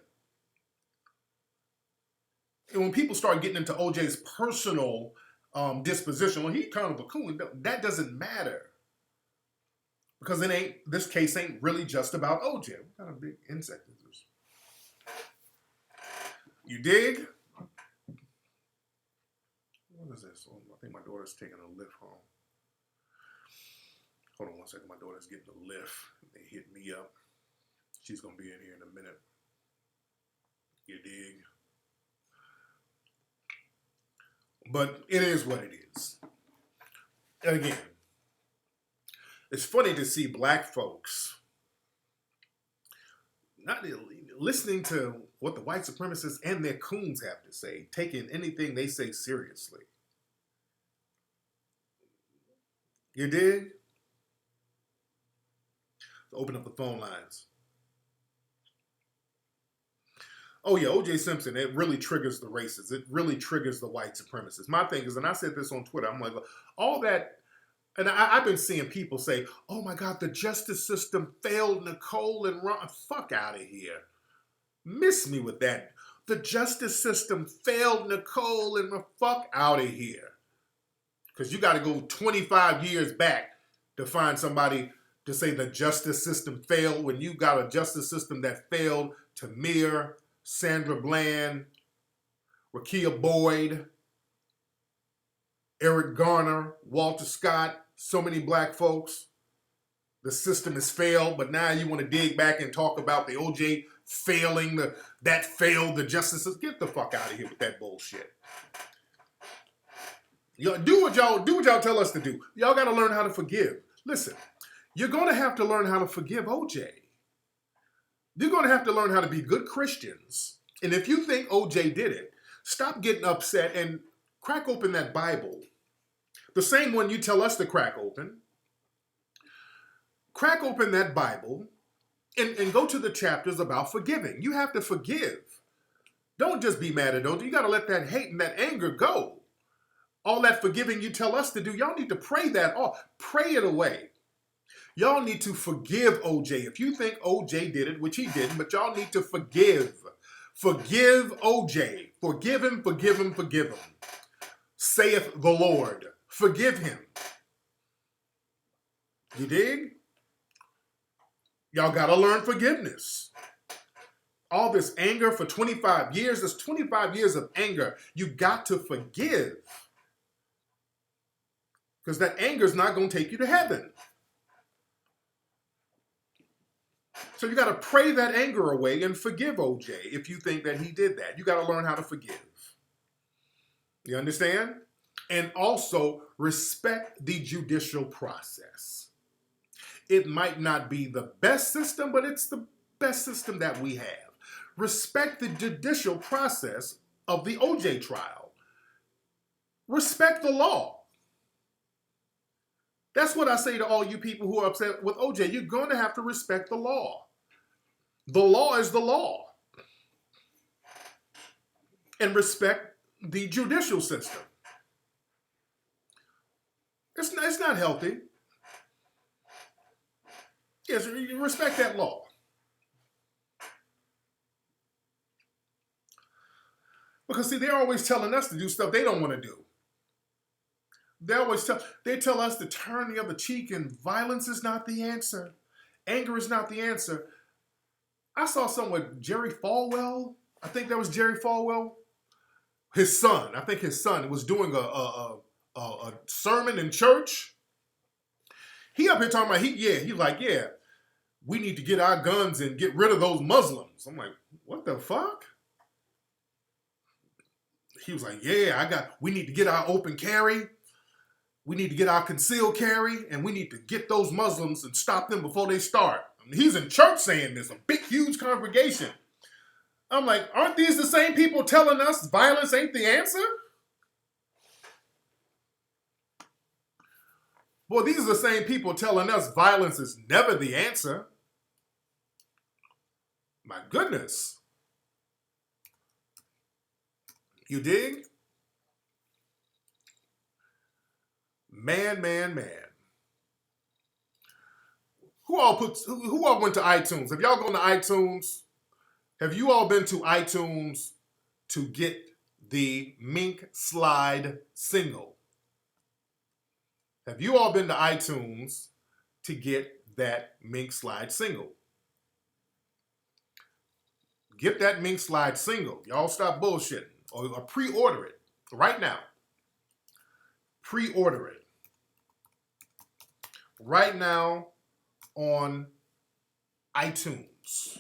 And when people start getting into OJ's personal disposition, well, he kind of a coon, that doesn't matter. Because this case ain't really just about OJ. What kind of big insect is this? You dig? What is this? Oh, I think my daughter's taking a lift home. Hold on one second. My daughter's getting a lift. They hit me up. She's going to be in here in a minute. You dig? But it is what it is. And again, it's funny to see black folks not listening to what the white supremacists and their coons have to say, taking anything they say seriously. You dig? So open up the phone lines. Oh yeah, O.J. Simpson, it really triggers the racists. It really triggers the white supremacists. My thing is, and I said this on Twitter, I'm like, all that, and I've been seeing people say, oh my God, the justice system failed Nicole and Ron. Fuck out of here. Miss me with that. The justice system failed Nicole and fuck out of here. Because you got to go 25 years back to find somebody to say the justice system failed when you got a justice system that failed Tamir, Sandra Bland, Rakia Boyd, Eric Garner, Walter Scott, so many black folks. The system has failed, but now you want to dig back and talk about the OJ failing, that failed the justice system. Get the fuck out of here with that bullshit. Y'all do what y'all tell us to do. Y'all got to learn how to forgive. Listen, you're going to have to learn how to forgive OJ. You're going to have to learn how to be good Christians. And if you think OJ did it, stop getting upset and crack open that Bible. The same one you tell us to crack open. Crack open that Bible and go to the chapters about forgiving. You have to forgive. Don't just be mad at OJ. You got to let that hate and that anger go. All that forgiving you tell us to do, y'all need to pray that off. Pray it away. Y'all need to forgive OJ. If you think OJ did it, which he didn't, but y'all need to forgive. Forgive OJ. Forgive him, forgive him, forgive him. Saith the Lord. Forgive him. You dig? Y'all got to learn forgiveness. All this anger for 25 years, this 25 years of anger, you got to forgive. Because that anger is not going to take you to heaven. So you got to pray that anger away and forgive OJ if you think that he did that. You got to learn how to forgive. You understand? And also respect the judicial process. It might not be the best system, but it's the best system that we have. Respect the judicial process of the OJ trial. Respect the law. That's what I say to all you people who are upset with OJ. You're going to have to respect the law. The law is the law. And respect the judicial system. It's not healthy. Yes, you respect that law. Because see, they're always telling us to do stuff they don't want to do. They tell us to turn the other cheek, and violence is not the answer. Anger is not the answer. I saw something with Jerry Falwell. I think that was Jerry Falwell. His son. I think his son was doing a sermon in church. He up here talking about he's like, we need to get our guns and get rid of those Muslims. I'm like, what the fuck? He was like, we need to get our open carry. We need to get our concealed carry, and we need to get those Muslims and stop them before they start. I mean, he's in church saying this, a big, huge congregation. I'm like, aren't these the same people telling us violence ain't the answer? Boy, these are the same people telling us violence is never the answer. My goodness. You dig? Man. Who all went to iTunes? Have y'all gone to iTunes? Have you all been to iTunes to get the Mink Slide single? Have you all been to iTunes to get that Mink Slide single? Get that Mink Slide single. Y'all stop bullshitting. Or pre-order it right now. Pre-order it right now on iTunes.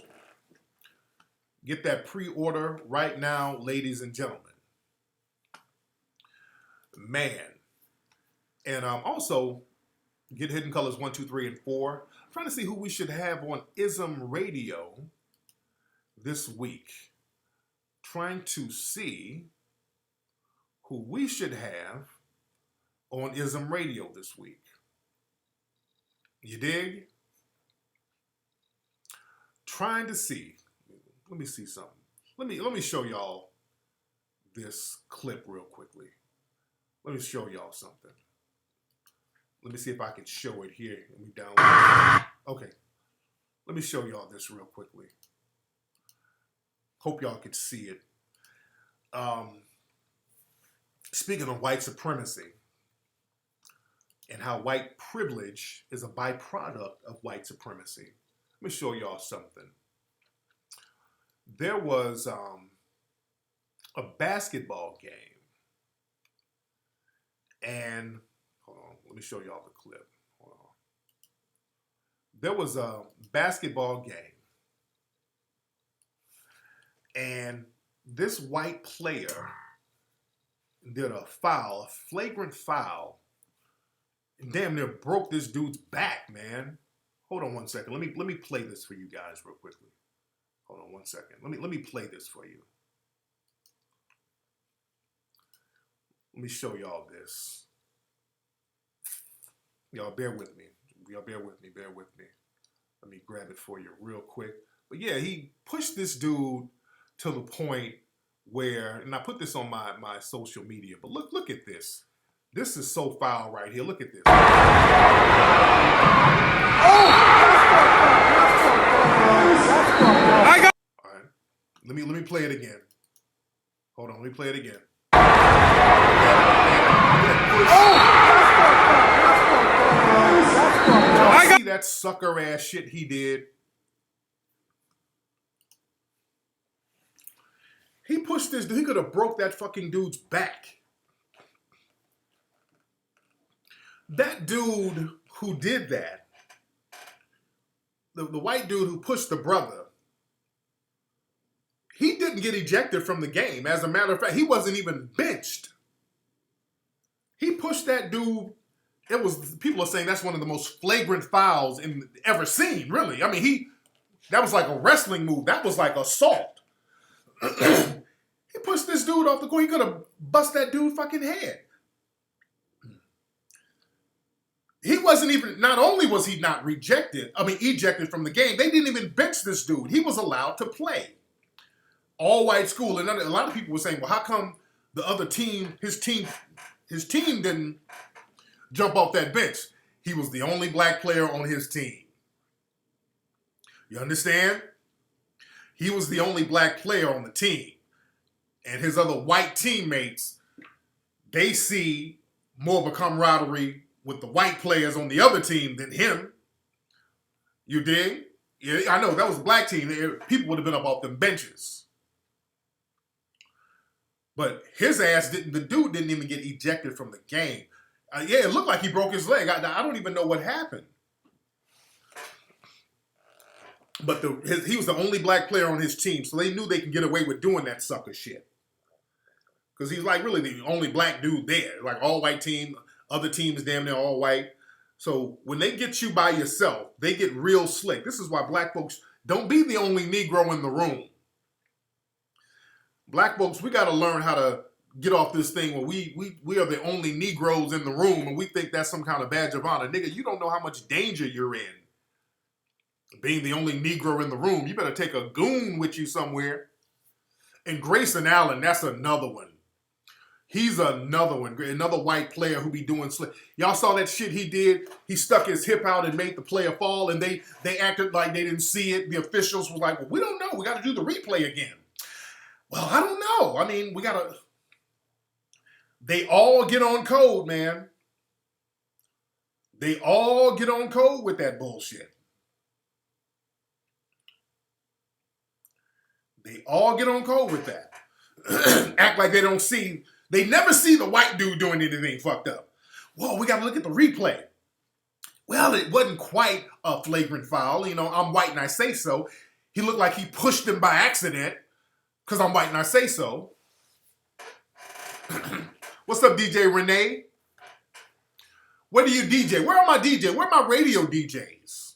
Get that pre-order right now, ladies and gentlemen. Man. And also, get Hidden Colors 1, 2, 3, and 4. I'm trying to see who we should have on ISM Radio this week. Trying to see who we should have on ISM Radio this week. You dig? Trying to see. Let me see something. Let me show y'all this clip real quickly. Let me show y'all something. Let me see if I can show it here. Let me download it. Okay. Let me show y'all this real quickly. Hope y'all can see it. Speaking of white supremacy and how white privilege is a byproduct of white supremacy, let me show y'all something. There was a basketball game, and hold on, let me show y'all the clip. Hold on. There was a basketball game, and this white player did a foul, a flagrant foul, and damn near broke this dude's back, man. Hold on one second. Let me play this for you guys real quickly. Hold on one second. Let me play this for you. Let me show y'all this. Y'all bear with me. Bear with me. Let me grab it for you real quick. But yeah, he pushed this dude to the point where, and I put this on my social media, but look at this. This is so foul right here. Look at this. All right. Let me play it again. Hold on, let me play it again. See that sucker ass shit he did? He pushed this dude. He could have broke that fucking dude's back. That dude who did that, the white dude who pushed the brother, he didn't get ejected from the game. As a matter of fact, he wasn't even benched. He pushed that dude. It was, people are saying that's one of the most flagrant fouls ever seen, really. I mean, that was like a wrestling move. That was like assault. He pushed this dude off the court. He could have bust that dude fucking head. he wasn't even, not only was he not ejected from the game, they didn't even bench this dude. He was allowed to play. All white school. And a lot of people were saying, well, how come the other team, his team didn't jump off that bench? He was the only black player on his team. You understand? He was the only black player on the team. And his other white teammates, they see more of a camaraderie with the white players on the other team than him. You dig? Yeah, I know, that was a black team. People would have been up off them benches. But his ass the dude didn't even get ejected from the game. Yeah, it looked like he broke his leg. I don't even know what happened. But he was the only black player on his team, so they knew they could get away with doing that sucker shit. Because he's like really the only black dude there. Like all white team, other teams damn near all white. So when they get you by yourself, they get real slick. This is why black folks, don't be the only Negro in the room. Black folks, we got to learn how to get off this thing where we are the only Negroes in the room and we think that's some kind of badge of honor. Nigga, you don't know how much danger you're in. Being the only Negro in the room, you better take a goon with you somewhere. And Grayson Allen, that's another one. He's another one, another white player who be doing slick. Y'all saw that shit he did? He stuck his hip out and made the player fall, and they acted like they didn't see it. The officials were like, well, we don't know. We got to do the replay again. Well, I don't know. I mean, we got to... They all get on code, man. They all get on code with that bullshit. They all get on code with that. Act like they don't see... They never see the white dude doing anything fucked up. Whoa, we got to look at the replay. Well, it wasn't quite a flagrant foul. You know, I'm white and I say so. He looked like he pushed him by accident because I'm white and I say so. What's up, DJ Renee? Where do you DJ? Where are my DJs? Where are my radio DJs?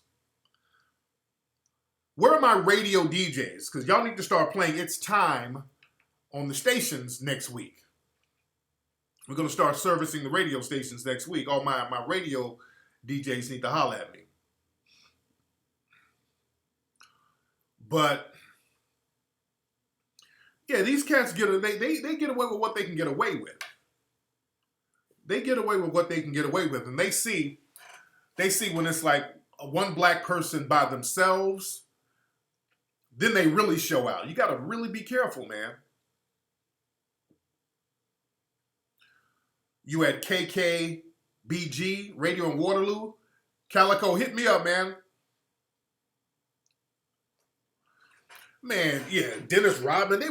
Where are my radio DJs? Because y'all need to start playing It's Time on the stations next week. We're going to start servicing the radio stations next week. All my radio DJs need to holler at me. But, yeah, these cats they get away with what they can get away with. They get away with what they can get away with. And they see when it's like one black person by themselves, then they really show out. You got to really be careful, man. You at KKBG, Radio in Waterloo. Calico, hit me up, man. Man, yeah, Dennis Rodman,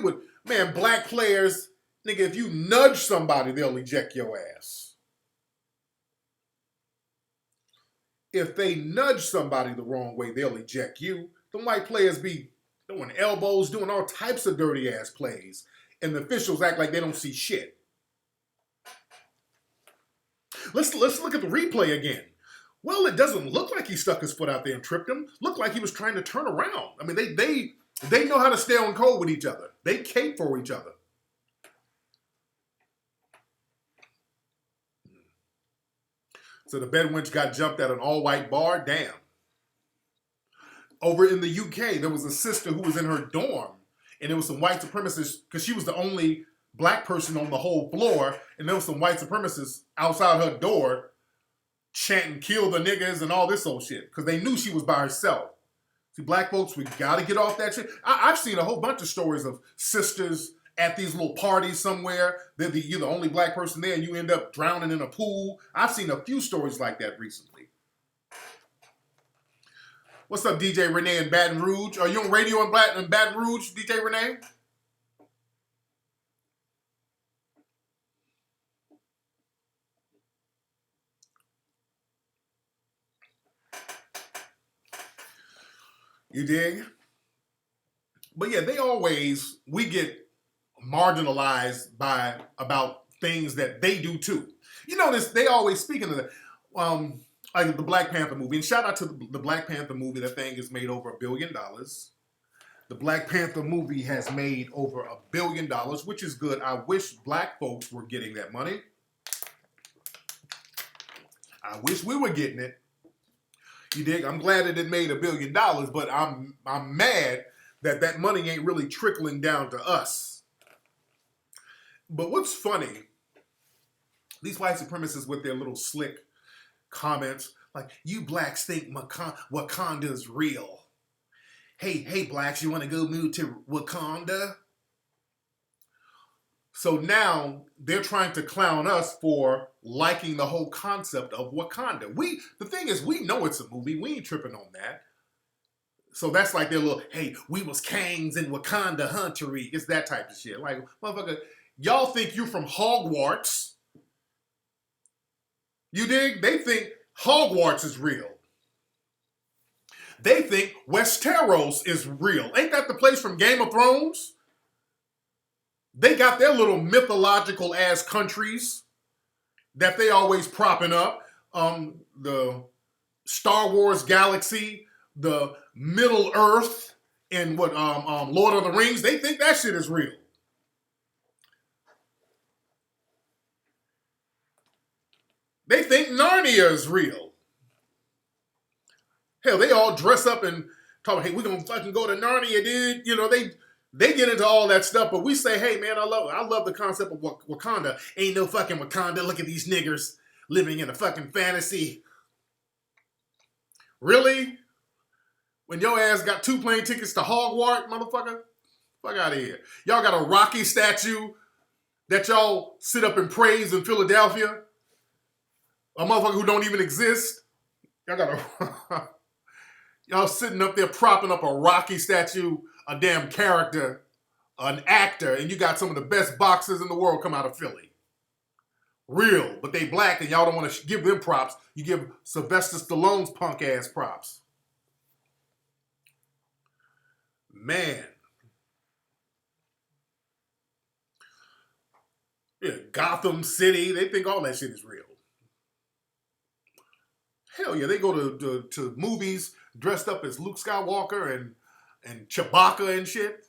black players, nigga, if you nudge somebody, they'll eject your ass. If they nudge somebody the wrong way, they'll eject you. The white players be doing elbows, doing all types of dirty ass plays. And the officials act like they don't see shit. Let's look at the replay again. Well, it doesn't look like he stuck his foot out there and tripped him. Looked like he was trying to turn around. I mean, they know how to stay on code with each other. They cape for each other. So the bedwench got jumped at an all-white bar. Damn. Over in the UK, there was a sister who was in her dorm, and there was some white supremacists, because she was the only black person on the whole floor, and there was some white supremacists outside her door chanting, kill the niggas and all this old shit, because they knew she was by herself. See, black folks, we got to get off that shit. I've seen a whole bunch of stories of sisters at these little parties somewhere. You're the only black person there, and you end up drowning in a pool. I've seen a few stories like that recently. What's up, DJ Renee in Baton Rouge? Are you on radio in Baton Rouge, DJ Renee? You dig? But yeah, we get marginalized about things that they do too. You notice they always speaking of that. Like the Black Panther movie, and shout out to the Black Panther movie. That thing has made over $1 billion. The Black Panther movie has made over $1 billion, which is good. I wish black folks were getting that money. I wish we were getting it. You dig? I'm glad that it made $1 billion, but I'm mad that that money ain't really trickling down to us. But what's funny, these white supremacists with their little slick comments, like, you blacks think Wakanda's real. Hey, blacks, you want to go move to Wakanda? So now they're trying to clown us for liking the whole concept of Wakanda. The thing is, we know it's a movie. We ain't tripping on that. So that's like their little, hey, we was Kangs in Wakanda huntery. It's that type of shit. Like, motherfucker, y'all think you from Hogwarts. You dig? They think Hogwarts is real. They think Westeros is real. Ain't that the place from Game of Thrones? They got their little mythological ass countries that they always propping up. The Star Wars galaxy, the Middle Earth, and what Lord of the Rings. They think that shit is real. They think Narnia is real. Hell, they all dress up and talk, hey, we're gonna fucking go to Narnia, dude. You know, they get into all that stuff, but we say, hey man, I love the concept of Wakanda. Ain't no fucking Wakanda. Look at these niggers living in a fucking fantasy. Really? When your ass got 2 plane tickets to Hogwarts, motherfucker? Fuck out of here. Y'all got a Rocky statue that y'all sit up and praise in Philadelphia? A motherfucker who don't even exist? Y'all got a... Y'all sitting up there propping up a Rocky statue, a damn character, an actor, and you got some of the best boxers in the world come out of Philly. Real, but they black and y'all don't want to give them props. You give Sylvester Stallone's punk ass props. Man. Yeah, Gotham City, they think all that shit is real. Hell yeah, they go to movies dressed up as Luke Skywalker and Chewbacca and shit.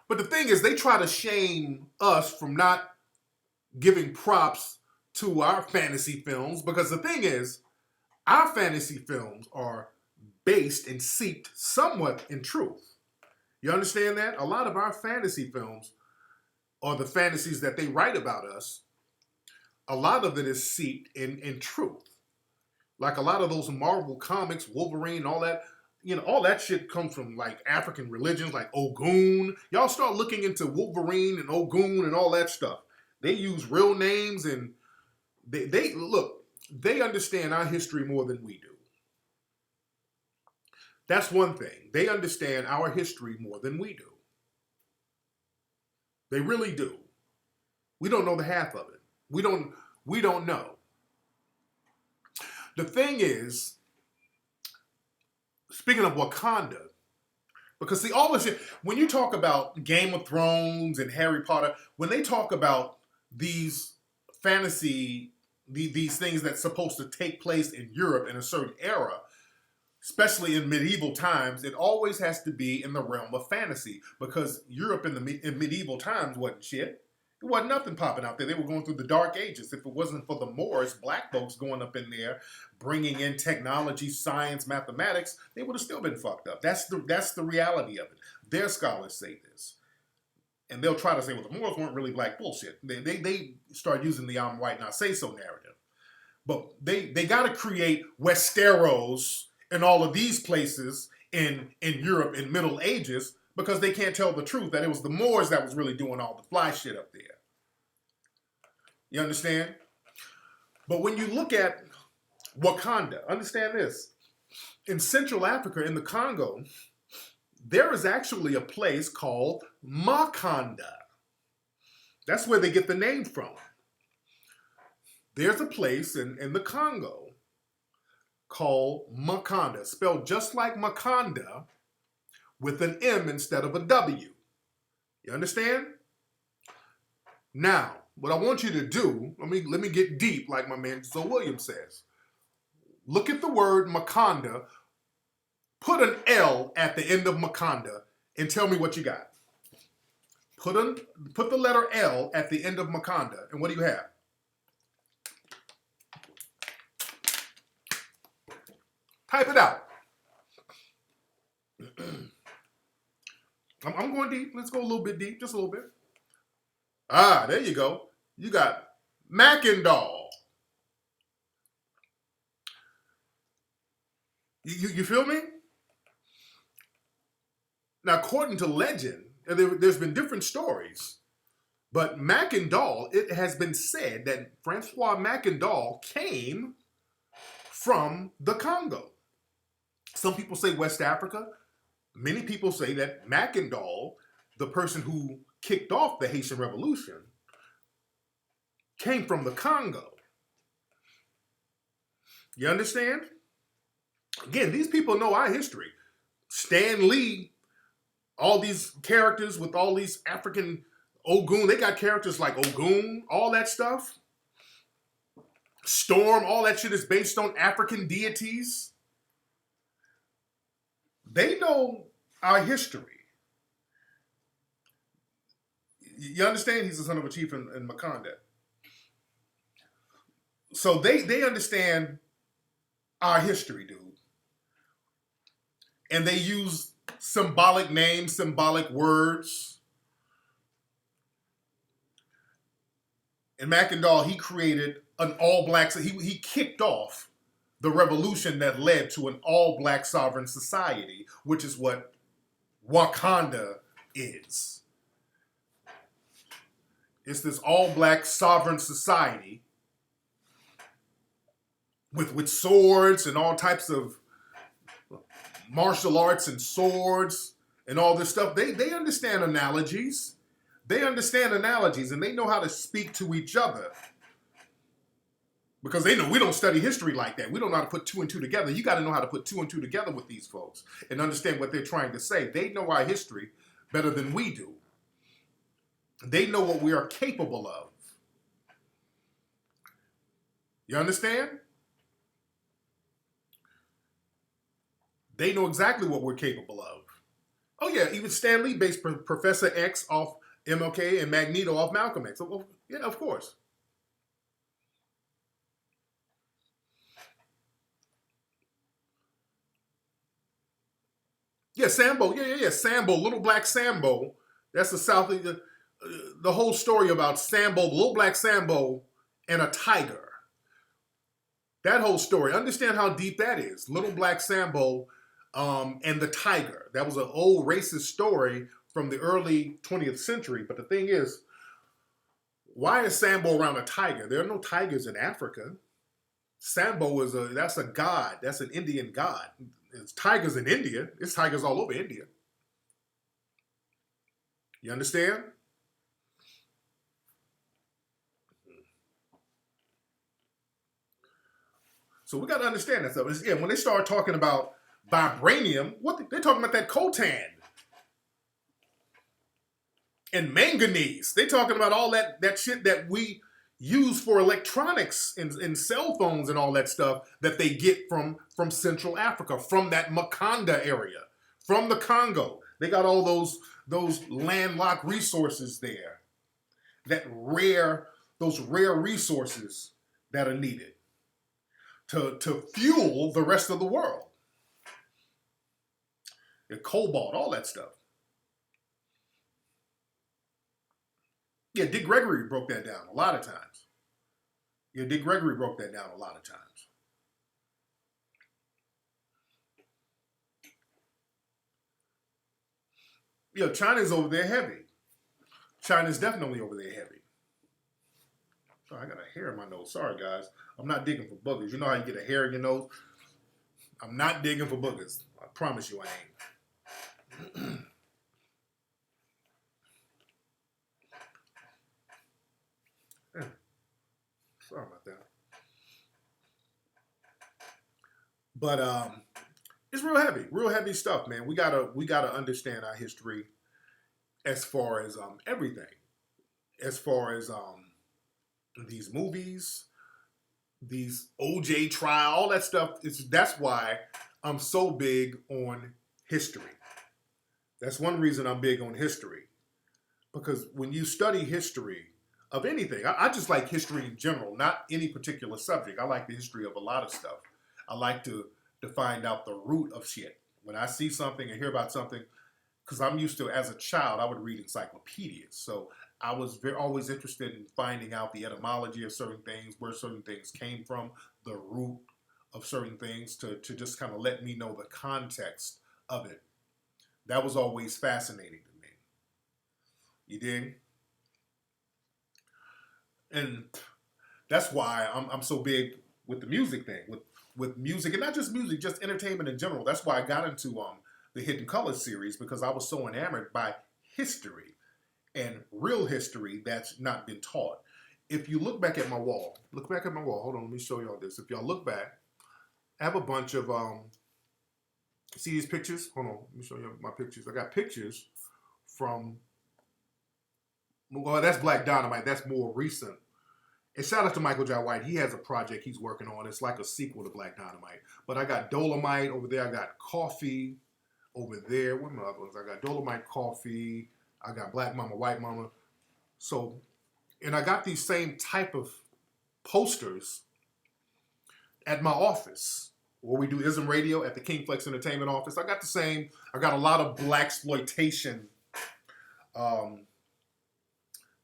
But the thing is, they try to shame us from not giving props to our fantasy films, because the thing is, our fantasy films are based and seeped somewhat in truth. You understand that? A lot of our fantasy films, or the fantasies that they write about us, a lot of it is seeped in truth. Like a lot of those Marvel comics, Wolverine, all that, you know, all that shit comes from like African religions, like Ogun. Y'all start looking into Wolverine and Ogun and all that stuff. They use real names and they look, they understand our history more than we do. That's one thing. They understand our history more than we do. They really do. We don't know the half of it. We don't know. The thing is, speaking of Wakanda, because see, all this shit, when you talk about Game of Thrones and Harry Potter, when they talk about these fantasy, these things that's supposed to take place in Europe in a certain era, especially in medieval times, it always has to be in the realm of fantasy, because Europe in medieval times wasn't shit. It wasn't nothing popping out there. They were going through the Dark Ages. If it wasn't for the Moors, black folks going up in there, bringing in technology, science, mathematics, they would have still been fucked up. That's the reality of it. Their scholars say this. And they'll try to say, well, the Moors weren't really black. Bullshit. They start using the I'm white, not say so narrative. But they got to create Westeros and all of these places in Europe in Middle Ages, because they can't tell the truth that it was the Moors that was really doing all the fly shit up there. You understand? But when you look at Wakanda, understand this. In Central Africa, in the Congo, there is actually a place called Makanda. That's where they get the name from. There's a place in the Congo called Makanda, spelled just like Makanda, with an M instead of a W. You understand? Now, what I want you to do, let me get deep, like my man Zoe Williams says. Look at the word Makanda, put an L at the end of Makanda, and tell me what you got. Put the letter L at the end of Makanda, and what do you have? Type it out. I'm going deep. Let's go a little bit deep, just a little bit. Ah, there you go. You got Mackendall. You feel me? Now, according to legend, there's been different stories, but Mackendall, it has been said that Francois Mackendall came from the Congo. Some people say West Africa. Many people say that Mackendall, the person who kicked off the Haitian Revolution, came from the Congo. You understand? Again, these people know our history. Stan Lee, all these characters with all these African Ogun, they got characters like Ogun, all that stuff. Storm, all that shit is based on African deities. They know our history. You understand? He's the son of a chief in Wakanda. So they understand our history, dude. And they use symbolic names, symbolic words. And Mackendall, he created an all-black, he kicked off the revolution that led to an all-black sovereign society, which is what Wakanda is. It's this all-black sovereign society with swords and all types of martial arts and swords and all this stuff. They understand analogies. They understand analogies and they know how to speak to each other. Because they know we don't study history like that. We don't know how to put two and two together. You got to know how to put two and two together with these folks and understand what they're trying to say. They know our history better than we do. They know what we are capable of. You understand? They know exactly what we're capable of. Oh yeah, even Stan Lee based Professor X off MLK and Magneto off Malcolm X. Well, yeah, of course. Yeah, Sambo. Yeah. Sambo, Little Black Sambo. That's the South. The whole story about Sambo, Little Black Sambo, and a tiger. That whole story. Understand how deep that is. Little Black Sambo and the tiger. That was an old racist story from the early 20th century. But the thing is, why is Sambo around a tiger? There are no tigers in Africa. Sambo that's a god. That's an Indian god. It's tigers in India. It's tigers all over India. You understand? So we got to understand that stuff. Yeah, when they start talking about vibranium, they're talking about that coltan and manganese. They're talking about all that shit that we use for electronics and cell phones and all that stuff that they get from Central Africa, from that Makanda area, from the Congo. They got all those landlocked resources there, those rare resources that are needed to fuel the rest of the world. The cobalt, all that stuff. Yeah, Dick Gregory broke that down a lot of times. Yeah, Dick Gregory broke that down a lot of times. Yeah, China's over there heavy. China's definitely over there heavy. Oh, I got a hair in my nose. Sorry, guys. I'm not digging for boogers. You know how you get a hair in your nose? I'm not digging for boogers. I promise you I ain't. Yeah. Sorry about that. But it's real heavy stuff, man. We gotta understand our history as far as everything. As far as these movies, these OJ trial, all that stuff. That's why I'm so big on history. That's one reason I'm big on history. Because when you study history of anything, I just like history in general, not any particular subject. I like the history of a lot of stuff. I like to to find out the root of shit. When I see something and hear about something, because I'm used to, as a child, I would read encyclopedias. So I was always interested in finding out the etymology of certain things, where certain things came from, the root of certain things, to just kind of let me know the context of it. That was always fascinating to me. You dig? And that's why I'm so big with the music thing, with music, and not just music, just entertainment in general. That's why I got into the Hidden Colors series, because I was so enamored by history and real history that's not been taught. If you look back at my wall, hold on, let me show y'all this. If y'all look back, I have a bunch of, see these pictures? Hold on, let me show you my pictures. I got pictures from, well, that's Black Dynamite, that's more recent. And shout out to Michael J. White. He has a project he's working on. It's like a sequel to Black Dynamite. But I got Dolomite over there. I got Coffee over there. What are my other ones? I got Dolomite, Coffee. I got Black Mama, White Mama. So, and I got these same type of posters at my office where we do Ism Radio at the King Flex Entertainment office. I got the same. I got a lot of Blaxploitation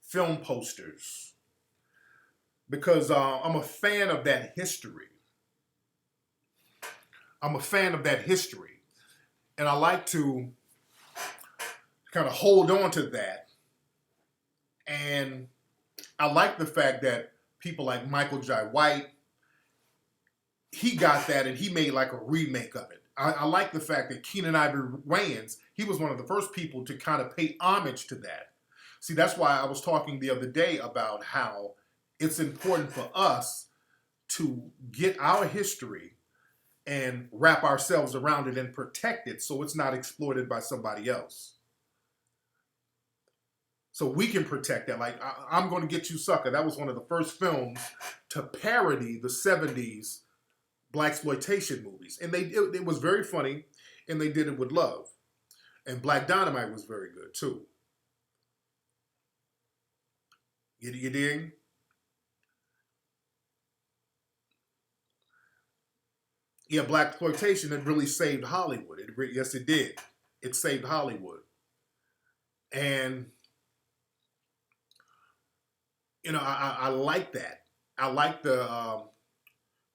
film posters, because I'm a fan of that history. I'm a fan of that history. And I like to kind of hold on to that. And I like the fact that people like Michael J. White, he got that and he made like a remake of it. I like the fact that Keenan Ivory Wayans, he was one of the first people to kind of pay homage to that. See, that's why I was talking the other day about how it's important for us to get our history and wrap ourselves around it and protect it so it's not exploited by somebody else. So we can protect that. Like, I'm Gonna Get You Sucker. That was one of the first films to parody the 70s Blaxploitation movies. And it was very funny, and they did it with love. And Black Dynamite was very good, too. You dig? Yeah, Blaxploitation, it really saved Hollywood. Yes, it did. It saved Hollywood. And, you know, I like that. I like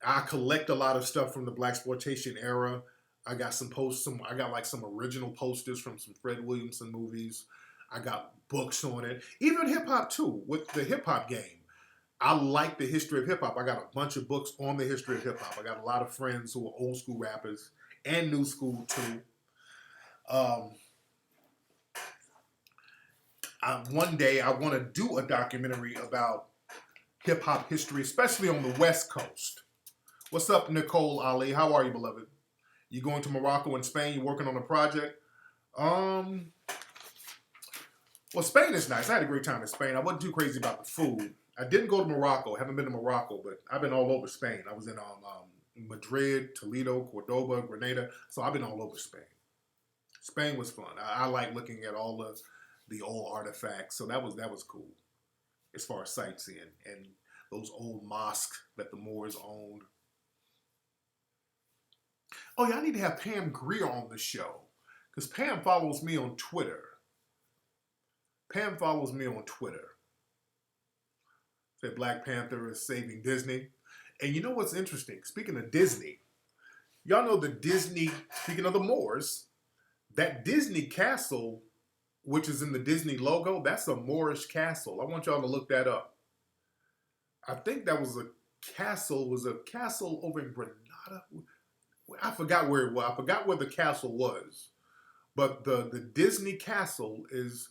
I collect a lot of stuff from the Blaxploitation era. I got I got like some original posters from some Fred Williamson movies. I got books on it. Even hip hop too, with the hip hop game. I like the history of hip hop. I got a bunch of books on the history of hip hop. I got a lot of friends who are old school rappers and new school too. One day I want to do a documentary about hip hop history, especially on the West Coast. What's up, Nicole Ali? How are you, beloved? You going to Morocco and Spain? You working on a project? Well, Spain is nice. I had a great time in Spain. I wasn't too crazy about the food. I didn't go to Morocco. Haven't been to Morocco, but I've been all over Spain. I was in Madrid, Toledo, Cordoba, Grenada. So I've been all over Spain. Spain was fun. I like looking at all the old artifacts. So that was cool as far as sightseeing and those old mosques that the Moors owned. Oh yeah, I need to have Pam Grier on the show because Pam follows me on Twitter. Pam follows me on Twitter. Said Black Panther is saving Disney. And you know what's interesting? Speaking of Disney, y'all know the Disney, speaking of the Moors, that Disney castle, which is in the Disney logo, that's a Moorish castle. I want y'all to look that up. I think that was a castle over in Grenada. I forgot where it was. I forgot where the castle was. But the Disney castle is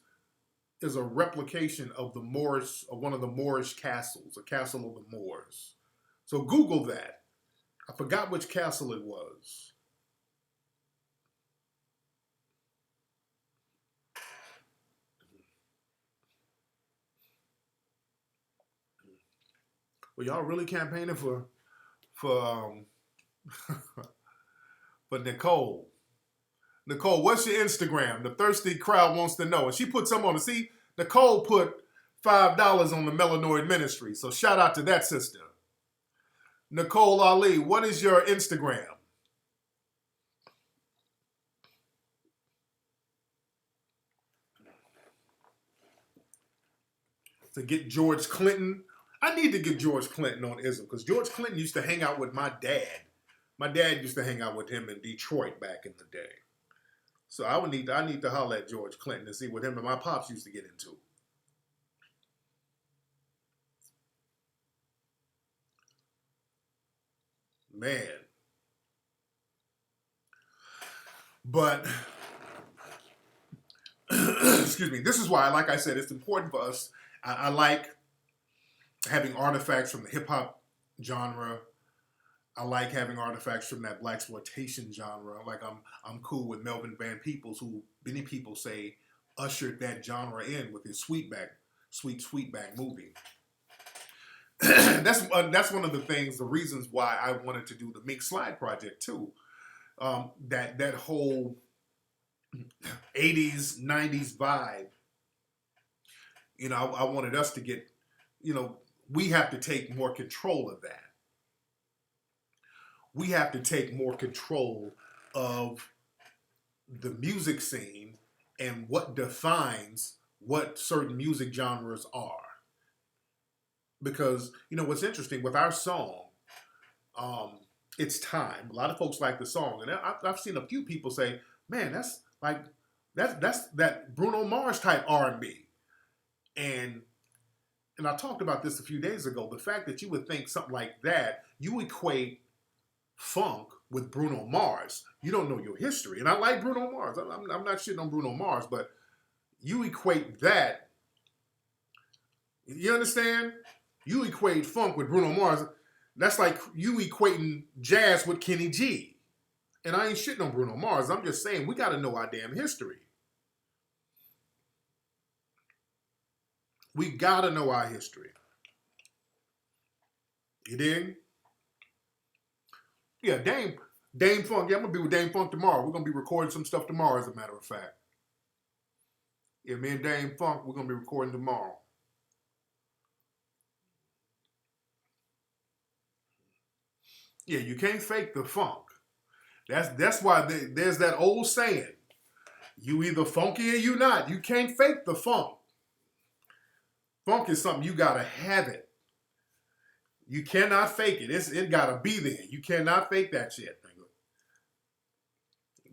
a replication of one of the Moorish castles, a castle of the Moors. So Google that. I forgot which castle it was. Well, y'all really campaigning for for Nicole. Nicole, what's your Instagram? The thirsty crowd wants to know. And she put some on it. See, Nicole put $5 on the Melanoid Ministry. So shout out to that sister. Nicole Ali, what is your Instagram? to get George Clinton. I need to get George Clinton on ism because George Clinton used to hang out with my dad. My dad used to hang out with him in Detroit back in the day. So I need to holler at George Clinton and see what him and my pops used to get into. Man. But excuse me, this is why, like I said, it's important for us. I like having artifacts from the hip-hop genre. I like having artifacts from that Blaxploitation genre. Like I'm cool with Melvin Van Peebles, who many people say ushered that genre in with his Sweetback movie. That's one of the things, the reasons why I wanted to do the Mink Slide project too. That whole 80s, 90s vibe. You know, I wanted us to get, you know, we have to take more control of that. We have to take more control of the music scene and what defines what certain music genres are. Because, you know, what's interesting with our song, It's Time. A lot of folks like the song. And I've seen a few people say, man, that's that Bruno Mars type R&B. And I talked about this a few days ago. The fact that you would think something like that, you equate funk with Bruno Mars. You don't know your history. And I like Bruno Mars. I'm not shitting on Bruno Mars, but you equate that. You understand? You equate funk with Bruno Mars. That's like you equating jazz with Kenny G. And I ain't shitting on Bruno Mars. I'm just saying we got to know our damn history. We got to know our history. You dig? Yeah, Dame Funk. Yeah, I'm going to be with Dame Funk tomorrow. We're going to be recording some stuff tomorrow, as a matter of fact. Yeah, me and Dame Funk, we're going to be recording tomorrow. Yeah, you can't fake the funk. That's why there's that old saying. You either funky or you not. You can't fake the funk. Funk is something you got to have it. You cannot fake it. It got to be there. You cannot fake that shit.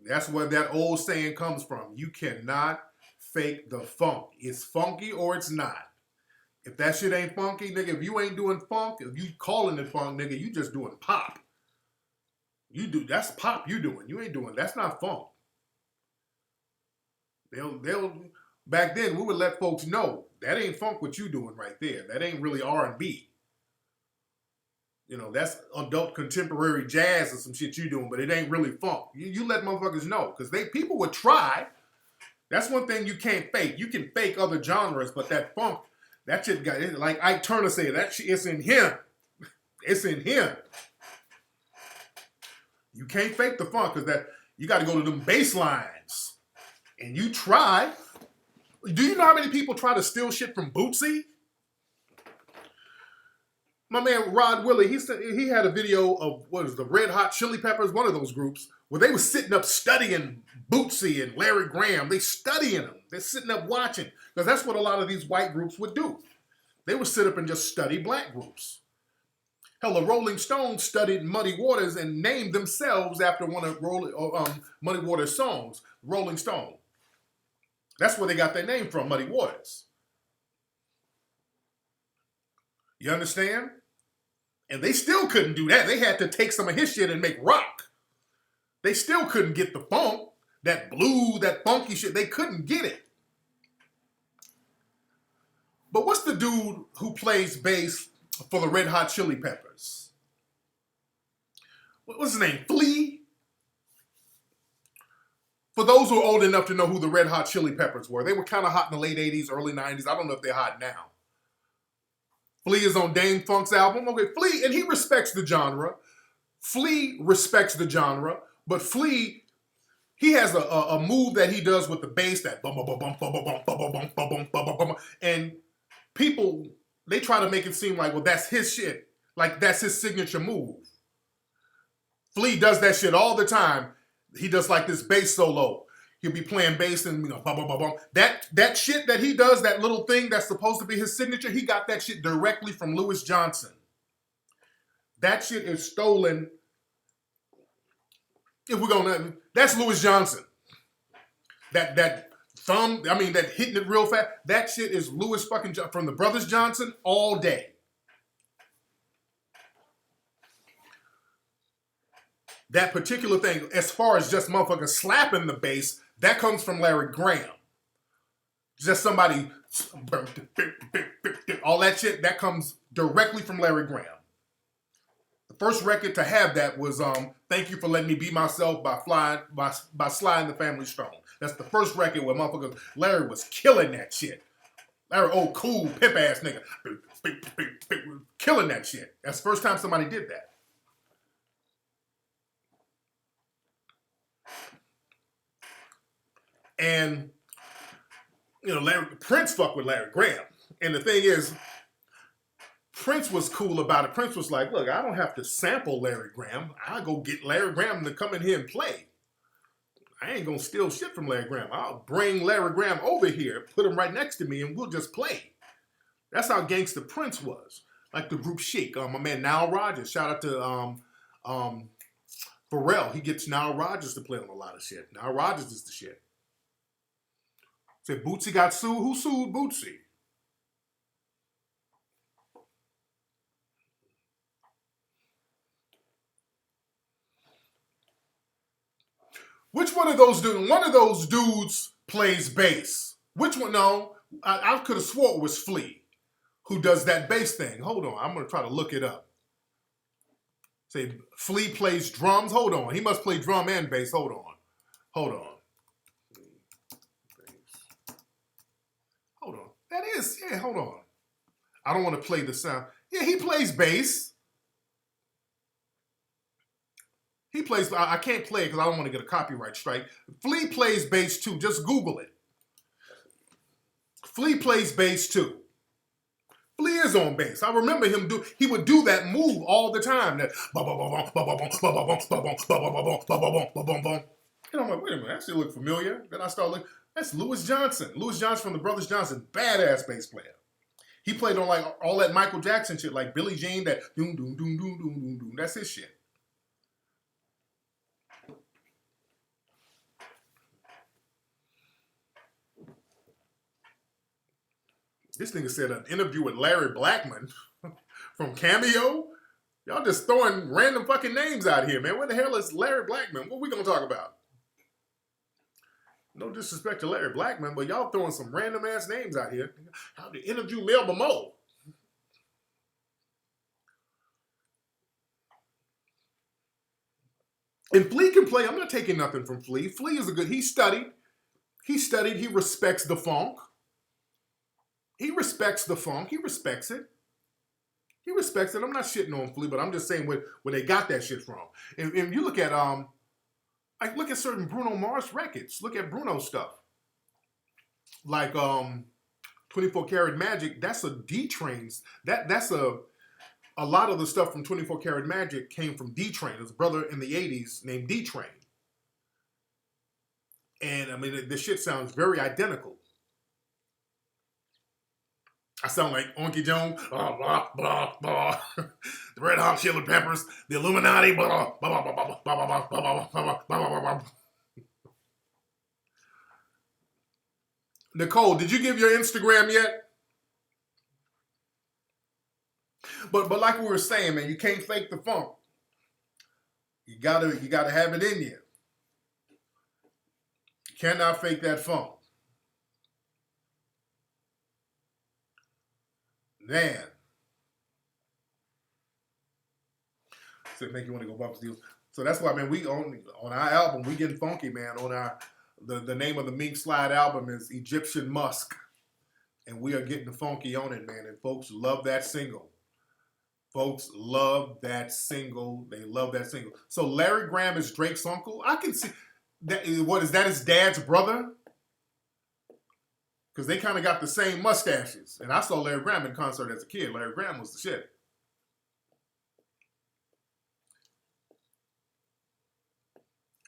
That's where that old saying comes from. You cannot fake the funk. It's funky or it's not. If that shit ain't funky, nigga, if you ain't doing funk, if you calling it funk, nigga, you just doing pop. That's pop you doing. You ain't doing, that's not funk. They'll back then we would let folks know that ain't funk what you doing right there. That ain't really R&B. You know, that's adult contemporary jazz or some shit you doing, but it ain't really funk. You let motherfuckers know, because people would try. That's one thing you can't fake. You can fake other genres, but that funk, that shit got, like Ike Turner said, that shit, it's in him. It's in him. You can't fake the funk, because that you got to go to them bass lines. And you try. Do you know how many people try to steal shit from Bootsy? My man Rod Willie, he had a video of, what is the Red Hot Chili Peppers, one of those groups, where they were sitting up studying Bootsy and Larry Graham. They studying them. They're sitting up watching. Because that's what a lot of these white groups would do. They would sit up and just study black groups. Hell, the Rolling Stones studied Muddy Waters and named themselves after one of Muddy Waters' songs, Rolling Stone. That's where they got their name from, Muddy Waters. You understand? And they still couldn't do that. They had to take some of his shit and make rock. They still couldn't get the funk, that blue, that funky shit. They couldn't get it. But what's the dude who plays bass for the Red Hot Chili Peppers? What's his name? Flea? For those who are old enough to know who the Red Hot Chili Peppers were, they were kind of hot in the late 80s, early 90s. I don't know if they're hot now. Flea is on Dame Funk's album. Okay, Flea, and he respects the genre. Flea respects the genre, but Flea, he has a move that he does with the bass, that bum bum bum bum bum bum bum bum bum bum bum bum, and people, they try to make it seem like, well, that's his shit. Like, that's his signature move. Flea does that shit all the time. He does like this bass solo. He'll be playing bass and, you know, bum, bum, bum, bum. That shit that he does, that little thing that's supposed to be his signature, he got that shit directly from Louis Johnson. That shit is stolen. If we're gonna, that's Louis Johnson. That thumb, I mean, that hitting it real fast, that shit is Louis fucking from the Brothers Johnson all day. That particular thing, as far as just motherfucking slapping the bass, that comes from Larry Graham. Just somebody, all that shit, that comes directly from Larry Graham. The first record to have that was Thank You for Letting Me Be Myself by Sly and the Family Stone. That's the first record where motherfuckers, Larry was killing that shit. Larry, old cool pimp ass nigga, killing that shit. That's the first time somebody did that. And, you know, Prince fucked with Larry Graham. And the thing is, Prince was cool about it. Prince was like, look, I don't have to sample Larry Graham. I'll go get Larry Graham to come in here and play. I ain't gonna steal shit from Larry Graham. I'll bring Larry Graham over here, put him right next to me, and we'll just play. That's how gangster Prince was. Like the group Chic. My man Nile Rodgers. Shout out to Pharrell. He gets Nile Rodgers to play on a lot of shit. Nile Rodgers is the shit. Said Bootsy got sued. Who sued Bootsy? Which one of those dudes? One of those dudes plays bass. Which one? No, I could have swore it was Flea who does that bass thing. Hold on, I'm gonna try to look it up. Say Flea plays drums. Hold on, he must play drum and bass. Hold on. That is, yeah, hold on. I don't want to play the sound. Yeah, he plays bass. He plays, I can't play it because I don't want to get a copyright strike. Flea plays bass too. Just Google it. Flea plays bass too. Flea is on bass. I remember him he would do that move all the time. That and I'm like, wait a minute, that shit look familiar. Then I start looking, that's Louis Johnson. Louis Johnson from the Brothers Johnson, badass bass player. He played on like all that Michael Jackson shit, like Billie Jean, that doom doom doom doom doom doom doom. That's his shit. This nigga said an interview with Larry Blackman from Cameo. Y'all just throwing random fucking names out here, man. Where the hell is Larry Blackman? What we gonna talk about? No disrespect to Larry Blackman, but y'all throwing some random ass names out here. How to interview Melba Moe? And Flea can play. I'm not taking nothing from Flea. Flea is a good. He studied. He respects the funk. He respects the funk. He respects it. He respects it. I'm not shitting on Flea, but I'm just saying where they got that shit from. And you look at like look at certain Bruno Mars records. Look at Bruno stuff. Like 24 Karat Magic. That's a D-Train's. That's a lot of the stuff from 24 Karat Magic came from D-Train. There's a brother in the 80s named D-Train. And I mean, the shit sounds very identical. I sound like Unky Jones, blah, blah, blah, blah. The Red Hot Chili Peppers, the Illuminati, blah, blah, blah, blah, blah, blah, blah, blah, blah, blah, blah, blah. Nicole, did you give your Instagram yet? But like we were saying, man, you can't fake the funk. You gotta have it in you. You cannot fake that funk. Man. So it make you want to go bump deals. So that's why, man, we on our album, we getting funky, man. On our the name of the Mink Slide album is Egyptian Musk. And we are getting funky on it, man. And folks love that single. Folks love that single. They love that single. So Larry Graham is Drake's uncle. I can see that. What is that? His dad's brother? Because they kind of got the same mustaches. And I saw Larry Graham in concert as a kid. Larry Graham was the shit.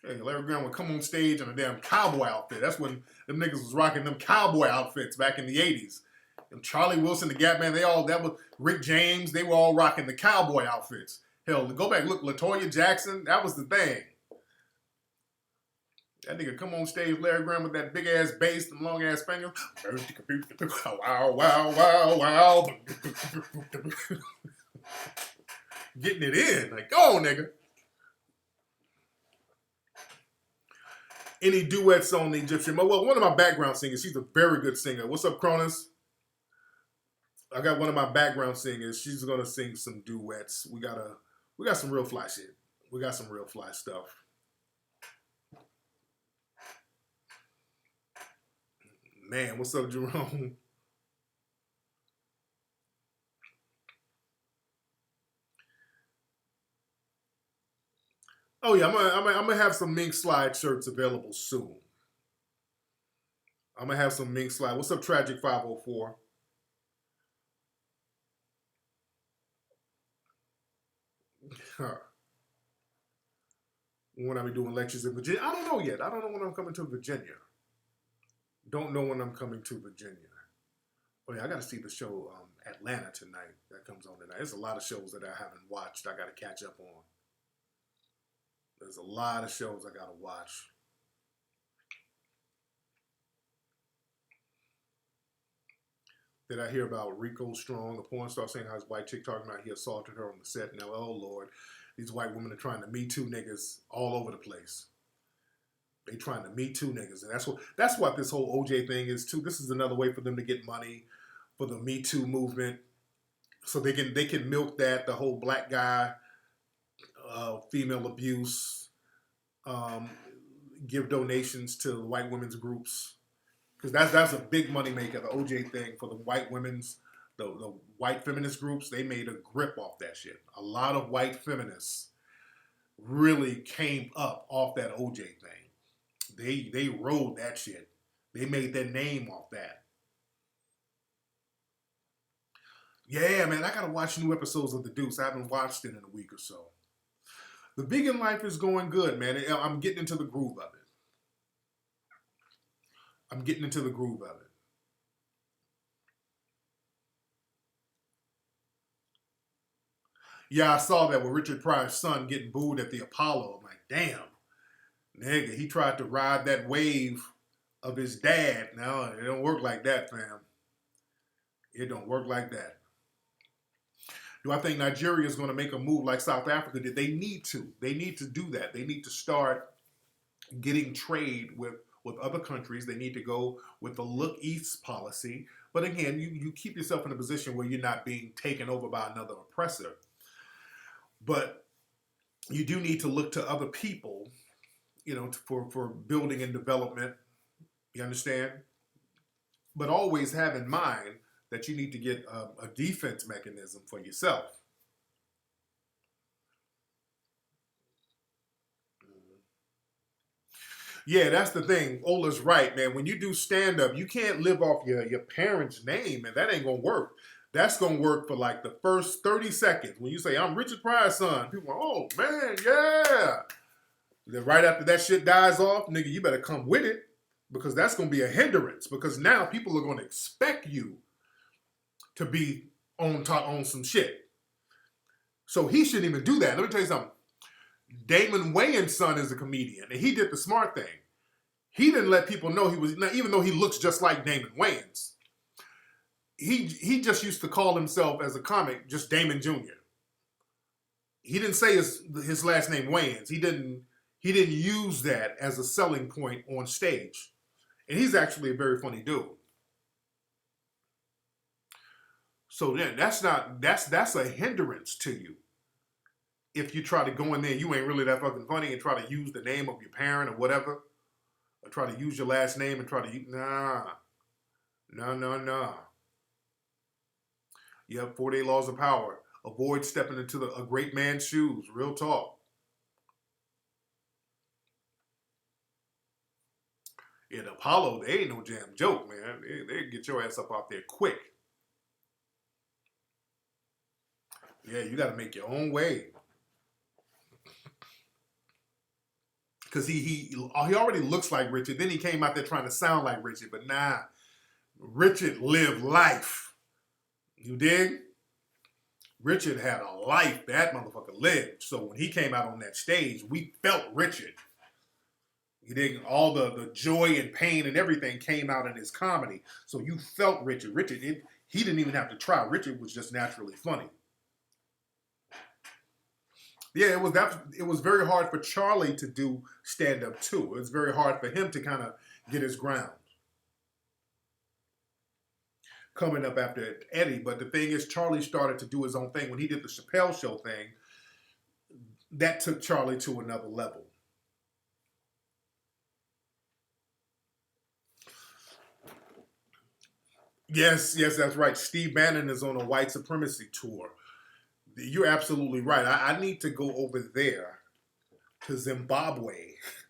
Hey, Larry Graham would come on stage in a damn cowboy outfit. That's when them niggas was rocking them cowboy outfits back in the 80s. And Charlie Wilson, the Gap Man, that was Rick James, they were all rocking the cowboy outfits. Hell, go back, look, LaToya Jackson, that was the thing. That nigga come on stage, Larry Graham, with that big ass bass and long ass fingers. Wow, wow, wow, wow. Getting it in. Like, go on, nigga. Any duets on the Egyptian? Well, one of my background singers, she's a very good singer. What's up, Cronus? I got one of my background singers. She's gonna sing some duets. We got some real fly shit. We got some real fly stuff. Man, what's up, Jerome? Oh yeah, I'm gonna have some mink slide shirts available soon. I'm gonna have some mink slide. What's up, Tragic 504? When I be doing lectures in Virginia, I don't know yet. I don't know when I'm coming to Virginia. Don't know when I'm coming to Virginia. Oh yeah, I got to see the show Atlanta tonight. That comes on tonight. There's a lot of shows that I haven't watched. I got to catch up on. There's a lot of shows I got to watch. Did I hear about Rico Strong, a porn star, saying how his white chick talking about he assaulted her on the set? Now, oh Lord, these white women are trying to Me Too niggas all over the place. They trying to Me Too niggas, and that's what this whole OJ thing is too. This is another way for them to get money for the Me Too movement, so they can milk that the whole black guy, female abuse, give donations to white women's groups, because that's a big money maker. The OJ thing for the white women's, the white feminist groups, they made a grip off that shit. A lot of white feminists really came up off that OJ thing. They rode that shit. They made their name off that. Yeah, man, I gotta watch new episodes of The Deuce. I haven't watched it in a week or so. The Vegan Life is going good, man. I'm getting into the groove of it. I'm getting into the groove of it. Yeah, I saw that with Richard Pryor's son getting booed at the Apollo. I'm like, damn, nigga, he tried to ride that wave of his dad. No, it don't work like that, fam. It don't work like that. Do I think Nigeria is going to make a move like South Africa did? They need to. They need to do that. They need to start getting trade with other countries. They need to go with the look east policy. But again, you keep yourself in a position where you're not being taken over by another oppressor. But you do need to look to other people, for building and development. You understand? But always have in mind that you need to get a defense mechanism for yourself. Yeah, that's the thing. Ola's right, man. When you do stand up, you can't live off your parents' name, and that ain't gonna work. That's gonna work for like the first 30 seconds. When you say, I'm Richard Pryor's son, people are, oh man, yeah. Then right after that shit dies off, nigga, you better come with it, because that's gonna be a hindrance. Because now people are gonna expect you to be on some shit. So he shouldn't even do that. Let me tell you something. Damon Wayans' son is a comedian, and he did the smart thing. He didn't let people know he was, even though he looks just like Damon Wayans. He just used to call himself as a comic just Damon Jr. He didn't say his last name Wayans. He didn't use that as a selling point on stage. And he's actually a very funny dude. So then that's a hindrance to you. If you try to go in there, you ain't really that fucking funny, and try to use the name of your parent or whatever, or try to use your last name and try to no. You have 48 laws of power. Avoid stepping into a great man's shoes. Real talk. Yeah, the Apollo, they ain't no damn joke, man. They get your ass up out there quick. Yeah, you got to make your own way. Because he already looks like Richard. Then he came out there trying to sound like Richard. But nah, Richard lived life. You dig? Richard had a life. That motherfucker lived. So when he came out on that stage, we felt Richard. You dig? All the joy and pain and everything came out in his comedy. So you felt Richard. He didn't even have to try. Richard was just naturally funny. Yeah, it was very hard for Charlie to do stand-up too. It was very hard for him to kind of get his ground coming up after Eddie. But the thing is, Charlie started to do his own thing. When he did the Chappelle Show thing, that took Charlie to another level. Yes, that's right. Steve Bannon is on a white supremacy tour. You're absolutely right. I need to go over there to Zimbabwe.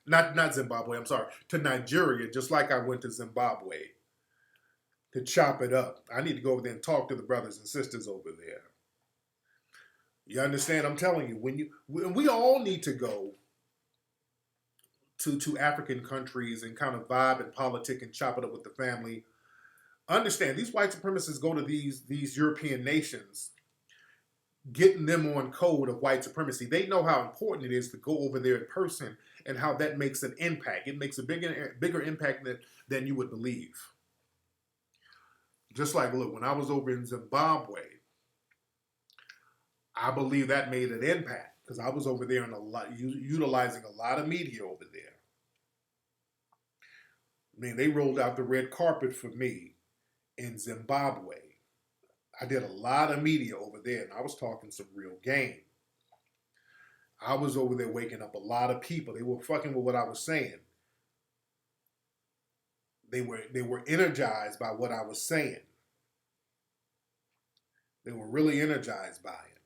Not Zimbabwe, I'm sorry. To Nigeria, just like I went to Zimbabwe to chop it up. I need to go over there and talk to the brothers and sisters over there. You understand? I'm telling you, we all need to go to African countries and kind of vibe and politic and chop it up with the family. Understand, these white supremacists go to these European nations, getting them on code of white supremacy. They know how important it is to go over there in person and how that makes an impact. It makes a bigger impact than you would believe. Just like, look, when I was over in Zimbabwe, I believe that made an impact because I was over there utilizing a lot of media over there. Man, they rolled out the red carpet for me in Zimbabwe. I did a lot of media over there, and I was talking some real game. I was over there waking up a lot of people. They were fucking with what I was saying. They were energized by what I was saying. They were really energized by it.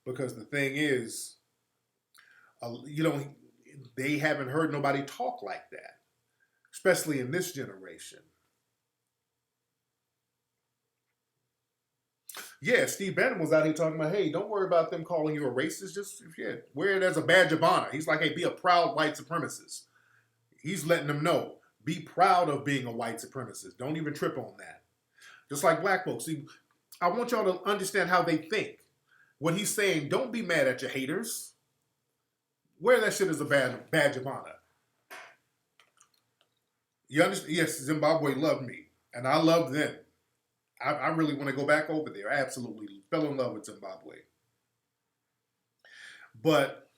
Because the thing is, they haven't heard nobody talk like that, especially in this generation. Yeah, Steve Bannon was out here talking about, hey, don't worry about them calling you a racist. Just wear it as a badge of honor. He's like, hey, be a proud white supremacist. He's letting them know, be proud of being a white supremacist. Don't even trip on that. Just like black folks. See, I want y'all to understand how they think. When he's saying, don't be mad at your haters. Wear that shit as a badge of honor. You understand? Yes, Zimbabwe loved me, and I loved them. I really want to go back over there. I absolutely fell in love with Zimbabwe. But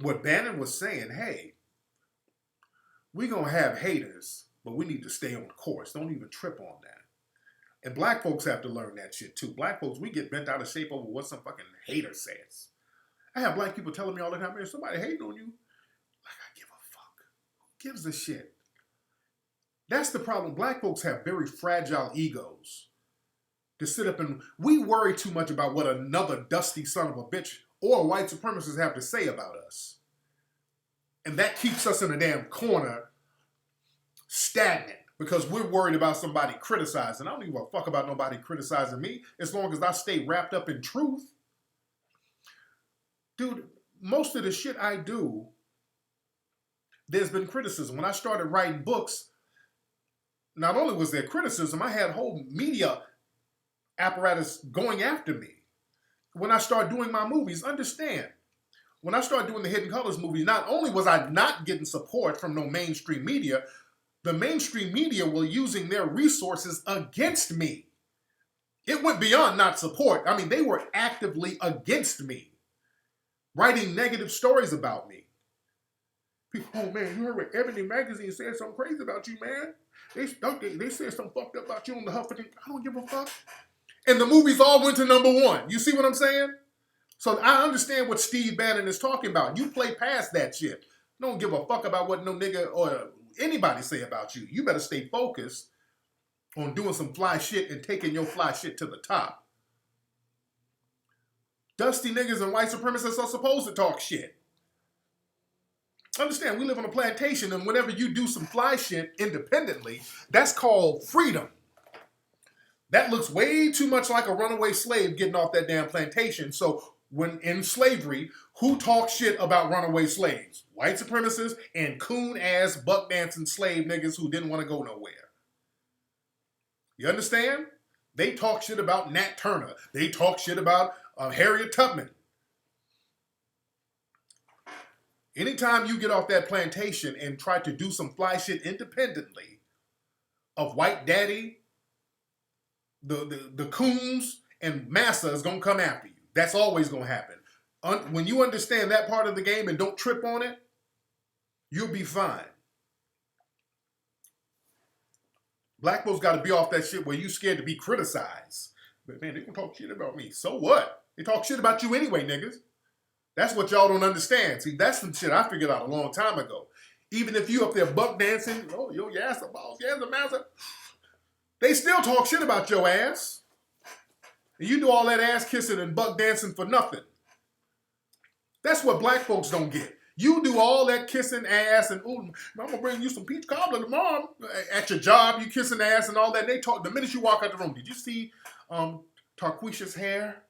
what Bannon was saying, hey, we're going to have haters, but we need to stay on course. Don't even trip on that. And black folks have to learn that shit too. Black folks, we get bent out of shape over what some fucking hater says. I have black people telling me all the time, man, somebody hating on you. Like, I give a fuck. Who gives a shit? That's the problem. Black folks have very fragile egos to sit up and we worry too much about what another dusty son of a bitch or white supremacists have to say about us. And that keeps us in a damn corner stagnant because we're worried about somebody criticizing. I don't give a fuck about nobody criticizing me as long as I stay wrapped up in truth. Dude, most of the shit I do, there's been criticism. When I started writing books, not only was there criticism, I had whole media apparatus going after me. When I started doing my movies, understand, when I started doing the Hidden Colors movies, not only was I not getting support from no mainstream media, the mainstream media were using their resources against me. It went beyond not support. I mean, they were actively against me, writing negative stories about me. People, oh man, you heard what Ebony Magazine said something crazy about you, man. They said something fucked up about you on the Huffington. I don't give a fuck. And the movies all went to #1. You see what I'm saying? So I understand what Steve Bannon is talking about. You play past that shit. Don't give a fuck about what no nigga or anybody say about you. You better stay focused on doing some fly shit and taking your fly shit to the top. Dusty niggas and white supremacists are supposed to talk shit. Understand, we live on a plantation, and whenever you do some fly shit independently, that's called freedom. That looks way too much like a runaway slave getting off that damn plantation. So when in slavery, who talked shit about runaway slaves? White supremacists and coon-ass buck-dancing slave niggas who didn't want to go nowhere. You understand? They talk shit about Nat Turner. They talk shit about Harriet Tubman. Anytime you get off that plantation and try to do some fly shit independently of white daddy, the coons and massa is going to come after you. That's always going to happen. When you understand that part of the game and don't trip on it, you'll be fine. Black folks got to be off that shit where you scared to be criticized. But man, they gonna talk shit about me. So what? They talk shit about you anyway, niggas. That's what y'all don't understand. See, that's some shit I figured out a long time ago. Even if you up there buck dancing, oh, yo, yes, the boss, yes, the master, they still talk shit about your ass. And you do all that ass kissing and buck dancing for nothing. That's what black folks don't get. You do all that kissing ass and, ooh, I'm gonna bring you some peach cobbler tomorrow. At your job, you kissing ass and all that. And they talk, the minute you walk out the room, did you see Tarquisha's hair?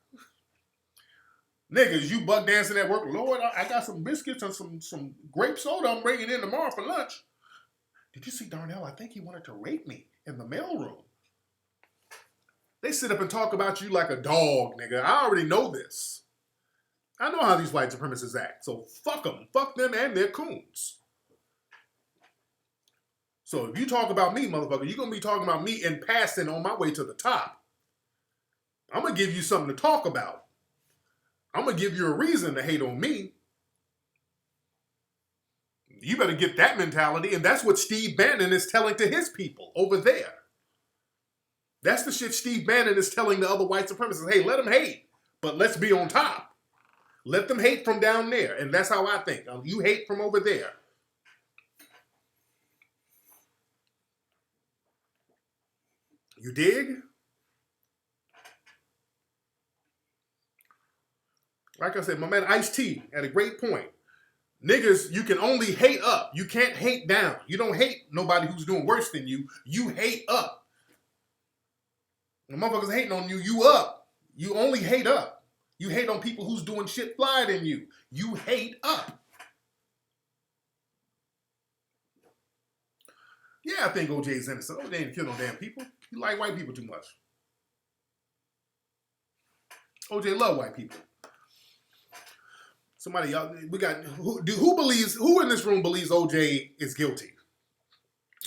Niggas, you buck dancing at work. Lord, I got some biscuits and some grape soda I'm bringing in tomorrow for lunch. Did you see Darnell? I think he wanted to rape me in the mailroom. They sit up and talk about you like a dog, nigga. I already know this. I know how these white supremacists act. So fuck them. Fuck them and their coons. So if you talk about me, motherfucker, you're going to be talking about me in passing on my way to the top. I'm going to give you something to talk about. I'm going to give you a reason to hate on me. You better get that mentality. And that's what Steve Bannon is telling to his people over there. That's the shit Steve Bannon is telling the other white supremacists. Hey, let them hate, but let's be on top. Let them hate from down there. And that's how I think. You hate from over there. You dig? Like I said, my man Ice-T had a great point. Niggas, you can only hate up. You can't hate down. You don't hate nobody who's doing worse than you. You hate up. The motherfuckers hating on you, you up. You only hate up. You hate on people who's doing shit flyer than you. You hate up. Yeah, I think OJ's innocent. OJ ain't kill no damn people. He like white people too much. OJ love white people. Somebody, y'all, we got, who in this room believes OJ is guilty?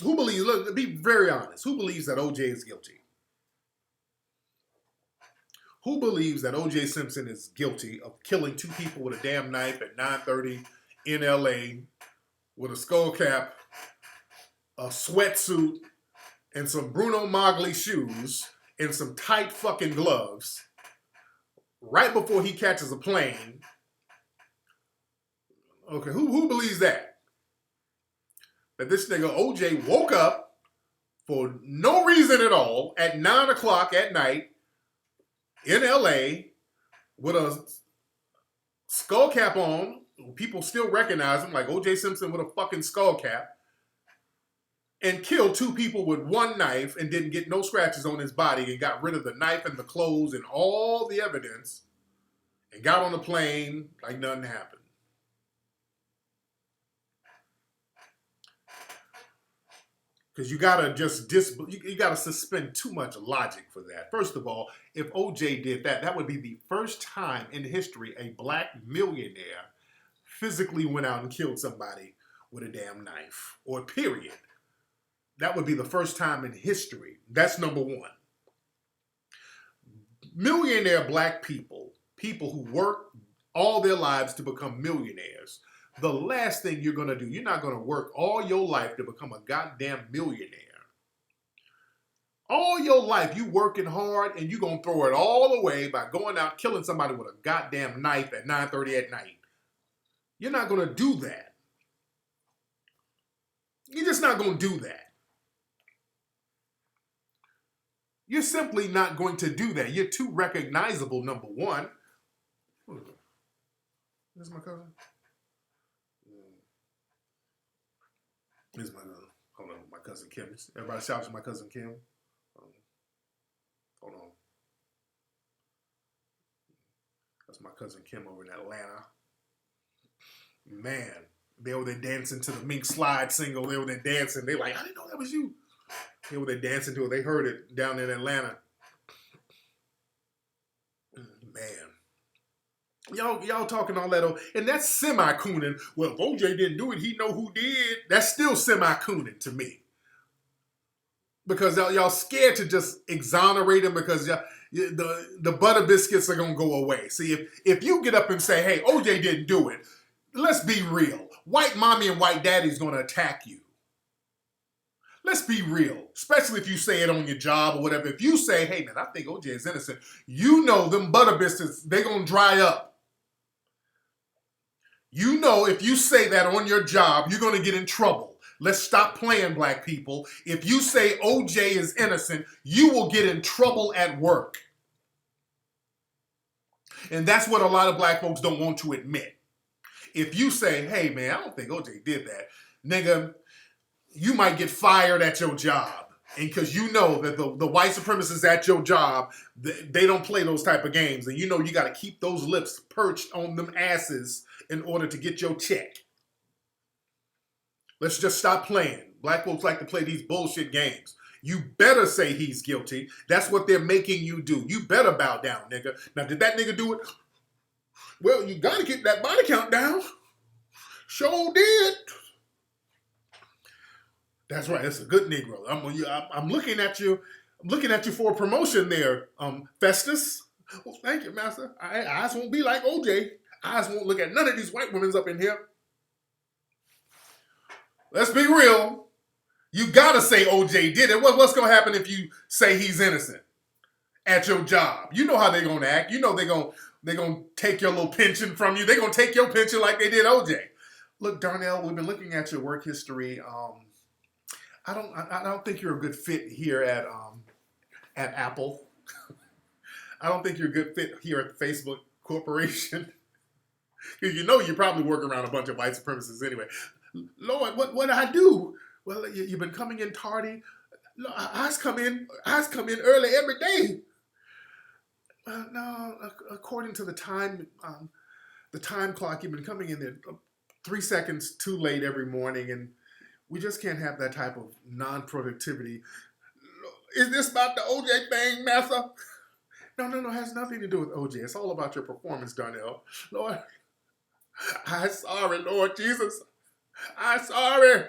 Who believes, look, be very honest, who believes that OJ is guilty? Who believes that OJ Simpson is guilty of killing two people with a damn knife at 9:30 in LA with a skull cap, a sweatsuit, and some Bruno Magli shoes and some tight fucking gloves right before he catches a plane? Okay, who believes that? That this nigga OJ woke up for no reason at all at 9 o'clock at night in LA with a skull cap on. People still recognize him like OJ Simpson with a fucking skull cap, and killed two people with one knife and didn't get no scratches on his body and got rid of the knife and the clothes and all the evidence and got on the plane like nothing happened. Because you gotta you gotta suspend too much logic for that. First of all, if OJ did that, that would be the first time in history a black millionaire physically went out and killed somebody with a damn knife, or period. That would be the first time in history. That's number one. Millionaire black people, people who work all their lives to become millionaires, the last thing you're going to do, you're not going to work all your life to become a goddamn millionaire. All your life, you working hard, and you're going to throw it all away by going out killing somebody with a goddamn knife at 9:30 at night. You're not going to do that. You're just not going to do that. You're simply not going to do that. You're too recognizable, number one. This is my cousin. This is my cousin. Hold on, my cousin Kim. Everybody shout to my cousin Kim. Hold on. That's my cousin Kim over in Atlanta. Man, they were there dancing to the Mink Slide single. They were there dancing. They like, I didn't know that was you. They were there dancing to it. They heard it down in Atlanta. Man. Y'all talking all that, and that's semi-cooning. Well, if OJ didn't do it, he know who did. That's still semi-cooning to me. Because y'all scared to just exonerate him because the butter biscuits are going to go away. See, if you get up and say, hey, OJ didn't do it, let's be real. White mommy and white daddy's going to attack you. Let's be real, especially if you say it on your job or whatever. If you say, hey, man, I think OJ is innocent, you know them butter biscuits, they're going to dry up. You know if you say that on your job, you're going to get in trouble. Let's stop playing, black people. If you say OJ is innocent, you will get in trouble at work. And that's what a lot of black folks don't want to admit. If you say, hey, man, I don't think OJ did that, nigga, you might get fired at your job. And because you know that the white supremacists at your job, they don't play those type of games. And you know you got to keep those lips perched on them asses in order to get your check. Let's just stop playing. Black folks like to play these bullshit games. You better say he's guilty. That's what they're making you do. You better bow down, nigga. Now, did that nigga do it? Well, you got to get that body count down. Sure did. That's right. That's a good Negro. I'm looking at you. I'm looking at you for a promotion there, Festus. Well, thank you, master. Eyes won't be like OJ. Eyes won't look at none of these white women's up in here. Let's be real. You gotta say OJ did it. What's gonna happen if you say he's innocent at your job? You know how they're gonna act. You know they're gonna take your little pension from you. They're gonna take your pension like they did OJ. Look, Darnell, we've been looking at your work history. I don't think you're a good fit here at Apple. I don't think you're a good fit here at the Facebook Corporation. Because you know you probably work around a bunch of white supremacists anyway. Lord, what did I do? Well, you've been coming in tardy. No, I come in early every day. No, according to the time clock, you've been coming in there 3 seconds too late every morning, and we just can't have that type of non-productivity. Is this about the OJ thing, Massa? No, it has nothing to do with OJ. It's all about your performance, Darnell. Lord, I'm sorry, Lord Jesus. I'm sorry.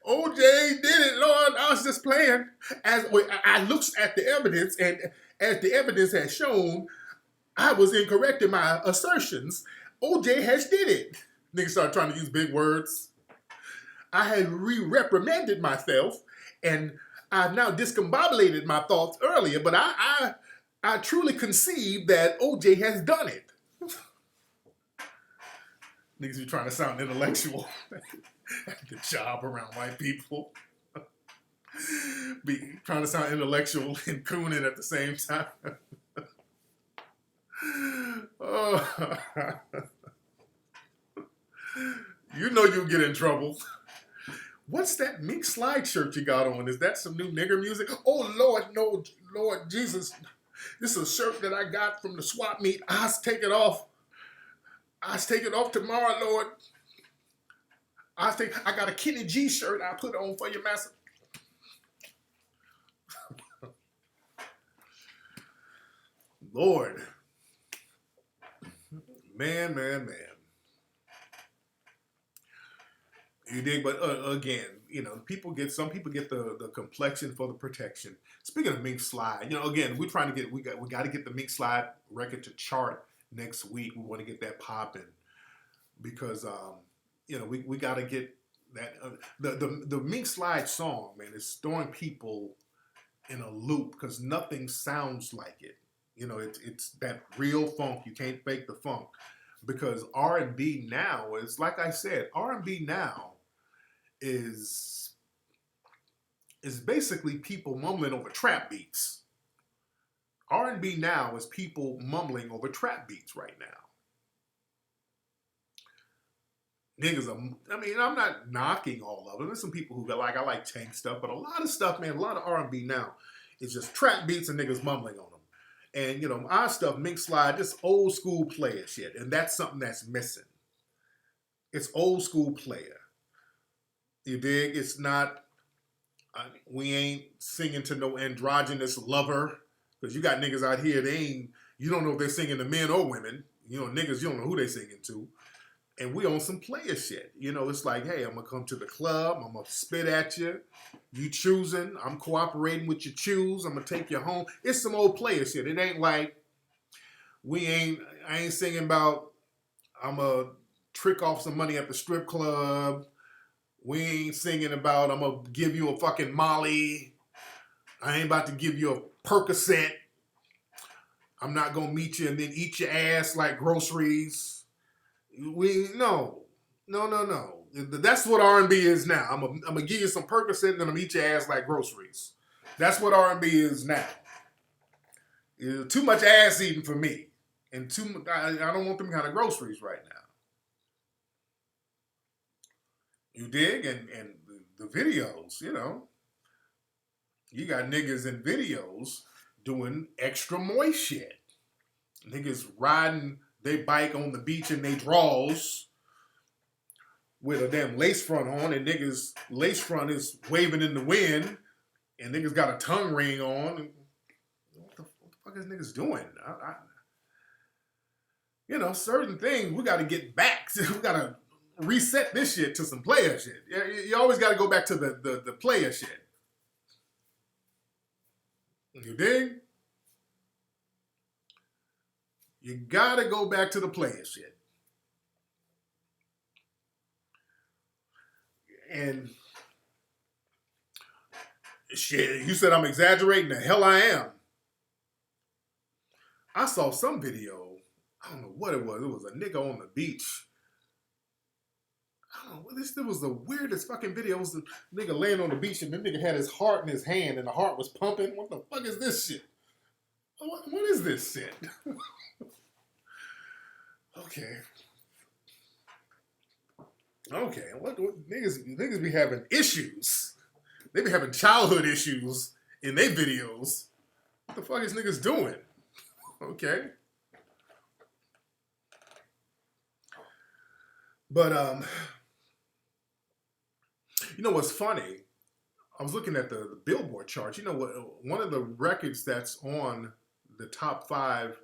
OJ did it, Lord. I was just playing. As I looked at the evidence, and as the evidence has shown, I was incorrect in my assertions. OJ has did it. Niggas started trying to use big words. I had reprimanded myself, and I've now discombobulated my thoughts earlier, but I truly conceive that OJ has done it. Niggas be trying to sound intellectual at the job around white people. Be trying to sound intellectual and cooning at the same time. Oh. You know you'll get in trouble. What's that Mink Slide shirt you got on? Is that some new nigger music? Oh, Lord, no, Lord Jesus. This is a shirt that I got from the swap meet. I'll take it off. I'll take it off tomorrow, Lord. I got a Kenny G shirt I put on for you, master. Lord. Man. You dig? But again, some people get the complexion for the protection. Speaking of Mink Slide, again, we got to get the Mink Slide record to chart next week. We want to get that popping because we got to get that the Mink Slide song, man, is throwing people in a loop because nothing sounds like it. It's that real funk. You can't fake the funk because R&B now is, like I said, R&B now is basically people mumbling over trap beats. R&B now is people mumbling over trap beats right now. Niggas I'm not knocking all of them. There's some people who I like Tank stuff, but a lot of stuff, man, a lot of R&B now is just trap beats and niggas mumbling on them. And, you know, our stuff, Mink Slide, just old school player shit. And that's something that's missing. It's old school player. You dig? It's not, we ain't singing to no androgynous lover. Because you got niggas out here, you don't know if they're singing to men or women. You know, niggas, you don't know who they singing to. And we on some player shit. You know, it's like, hey, I'm going to come to the club. I'm going to spit at you. You choosing. I'm cooperating with your choose. I'm going to take you home. It's some old player shit. It ain't like, I ain't singing about, I'm going to trick off some money at the strip club. We ain't singing about, I'm going to give you a fucking Molly. I ain't about to give you a Percocet. I'm not going to meet you and then eat your ass like groceries. No. That's what R&B is now. I'm gonna give you some Percocet and then I'm gonna eat your ass like groceries. That's what R&B is now. Too much ass eating for me, and I don't want them kind of groceries right now. You dig? And the videos, you know, you got niggas in videos doing extra moist shit. Niggas riding they bike on the beach in they drawers with a damn lace front on, and niggas' lace front is waving in the wind, and niggas got a tongue ring on. What the fuck is niggas doing? You know, certain things we got to get back. We got to reset this shit to some player shit. You always got to go back to the player shit. You dig? You got to go back to the player shit. And shit, you said I'm exaggerating. The hell I am. I saw some video. I don't know what it was. It was a nigga on the beach. I don't know. This was the weirdest fucking video. It was the nigga laying on the beach and the nigga had his heart in his hand and the heart was pumping. What the fuck is this shit? What is this shit? Okay. What niggas be having issues. They be having childhood issues in their videos. What the fuck is niggas doing? Okay. But you know what's funny? I was looking at the Billboard charts. You know what? One of the records that's on the top 5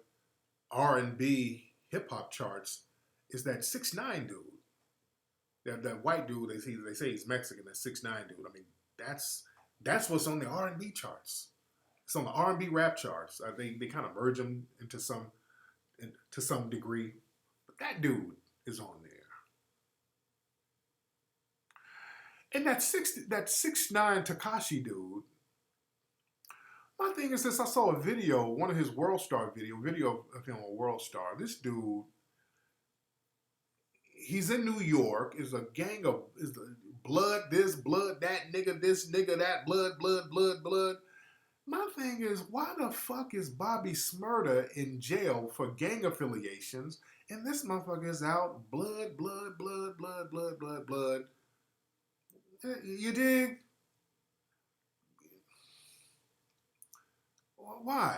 R&B hip hop charts is that 6ix9ine dude. That white dude. They say he's Mexican. That 6ix9ine dude. I mean, that's what's on the R&B charts. It's on the R&B rap charts. They kind of merge them to some degree. But that dude is on there. And that 6ix9ine Tekashi dude, my thing is this, I saw a video, one of his World Star video of him on World Star. This dude, he's in New York, is the blood this, blood that, nigga this, nigga that, blood. My thing is, why the fuck is Bobby Smurda in jail for gang affiliations and this motherfucker is out blood. You dig? Why?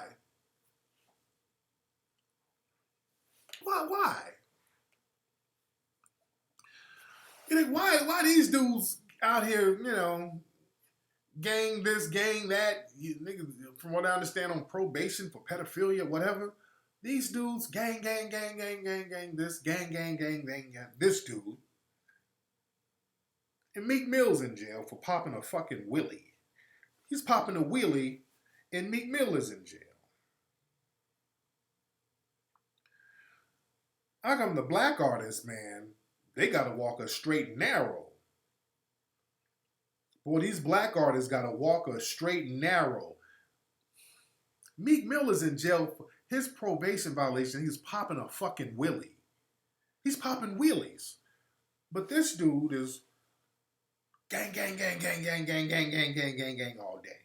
Why? You know, why these dudes out here, you know, gang this, gang that, you niggas, from what I understand, on probation for pedophilia, whatever. These dudes, gang this, gang, this dude. And Meek Mill's in jail for popping a fucking wheelie. He's popping a wheelie and Meek Mill is in jail. How come the black artists, man, they gotta walk a straight and narrow? Boy, these black artists gotta walk a straight and narrow. Meek Mill is in jail for his probation violation. He's popping a fucking wheelie. He's popping wheelies. But this dude is gang all day.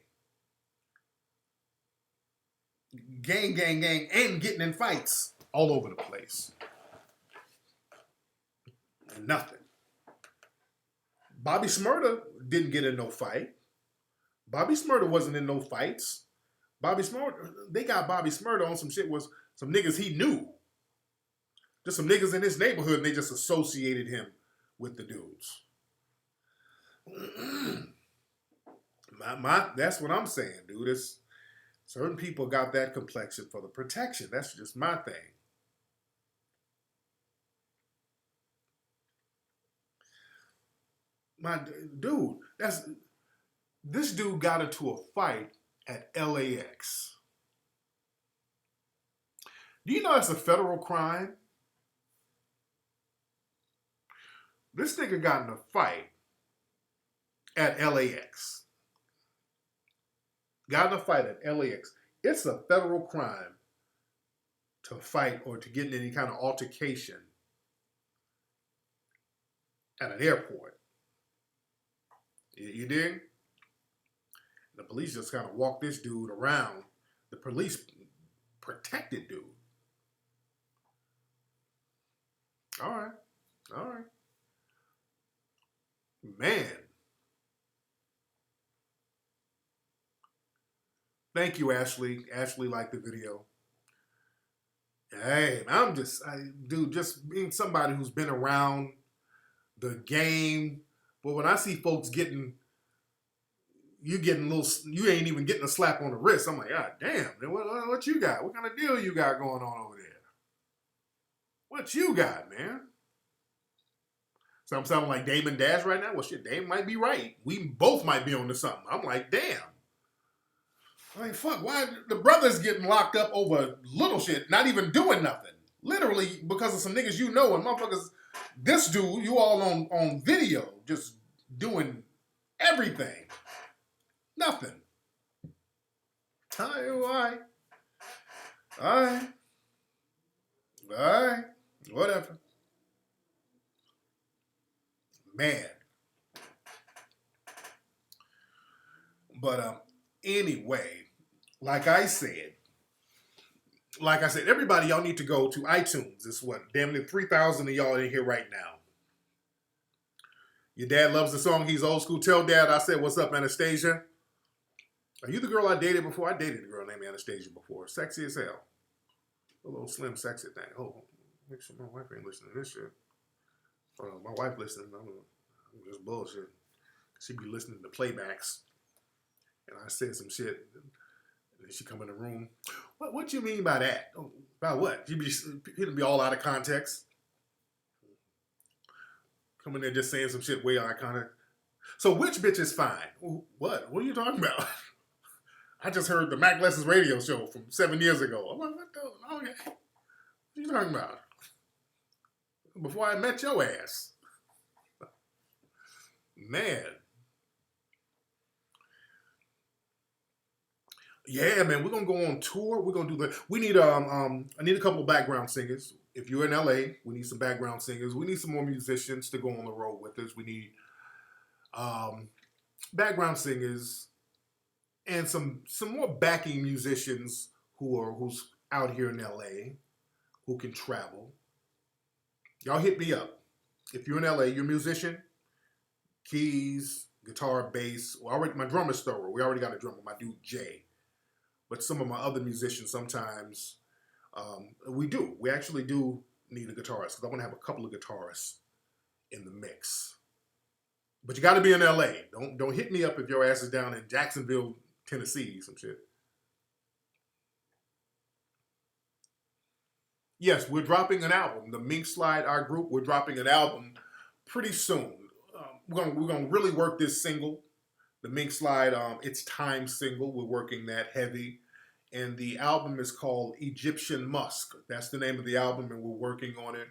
Gang, and getting in fights all over the place. And nothing. Bobby Smurda didn't get in no fight. Bobby Smurda wasn't in no fights. Bobby Smurder, they got Bobby Smurder on some shit was some niggas he knew. Just some niggas in his neighborhood, and they just associated him with the dudes. That's what I'm saying, dude. It's, certain people got that complexion for the protection. That's just my thing. My dude, this dude got into a fight at LAX. Do you know that's a federal crime? This nigga got in a fight at LAX. Got in a fight at LAX. It's a federal crime to fight or to get in any kind of altercation at an airport. You dig? The police just kind of walked this dude around. The police protected dude. All right. All right. Man. Thank you, Ashley. Ashley liked the video. Hey, dude, just being somebody who's been around the game. But when I see folks you ain't even getting a slap on the wrist. I'm like, God damn, what you got? What kind of deal you got going on over there? What you got, man? So I'm sounding like Damon Dash right now? Well, shit, Dame might be right. We both might be on to something. I'm like, damn. Like, fuck, why the brothers getting locked up over little shit, not even doing nothing? Literally because of some niggas you know and motherfuckers, this dude, you all on video, just doing everything. Nothing. All right. Whatever. Man. But anyway, like I said, everybody, y'all need to go to iTunes. It's what, damn near 3,000 of y'all in here right now. Your dad loves the song. He's old school. Tell dad I said, what's up, Anastasia? Are you the girl I dated before? I dated a girl named Anastasia before. Sexy as hell. A little slim, sexy thing. Oh, make sure my wife ain't listening to this shit. My wife listening. I'm just bullshit. She be listening to playbacks. And I said some shit. And then she come in the room. What you mean by that? Oh, about what? It'll be all out of context. Coming there just saying some shit way out of context. So which bitch is fine? What? What are you talking about? I just heard the Mac Lessons radio show from 7 years ago. I'm like, what the? Okay. What are you talking about? Before I met your ass. Man. Yeah, man, we're gonna go on tour. We're gonna do we need I need a couple of background singers. If you're in LA, we need some background singers. We need some more musicians to go on the road with us. We need background singers and some more backing musicians who's out here in LA who can travel. Y'all hit me up. If you're in LA, you're a musician, keys, guitar, bass. Well, my drummer's thorough. We already got a drummer, my dude Jay. But some of my other musicians sometimes, we actually do need a guitarist because I want to have a couple of guitarists in the mix. But you got to be in LA. Don't hit me up if your ass is down in Jacksonville, Tennessee, some shit. Yes, we're dropping an album. The Mink Slide, our group, we're dropping an album pretty soon. We're gonna really work this single. The Mink Slide, it's Time single. We're working that heavy. And the album is called Egyptian Musk. That's the name of the album, and we're working on it,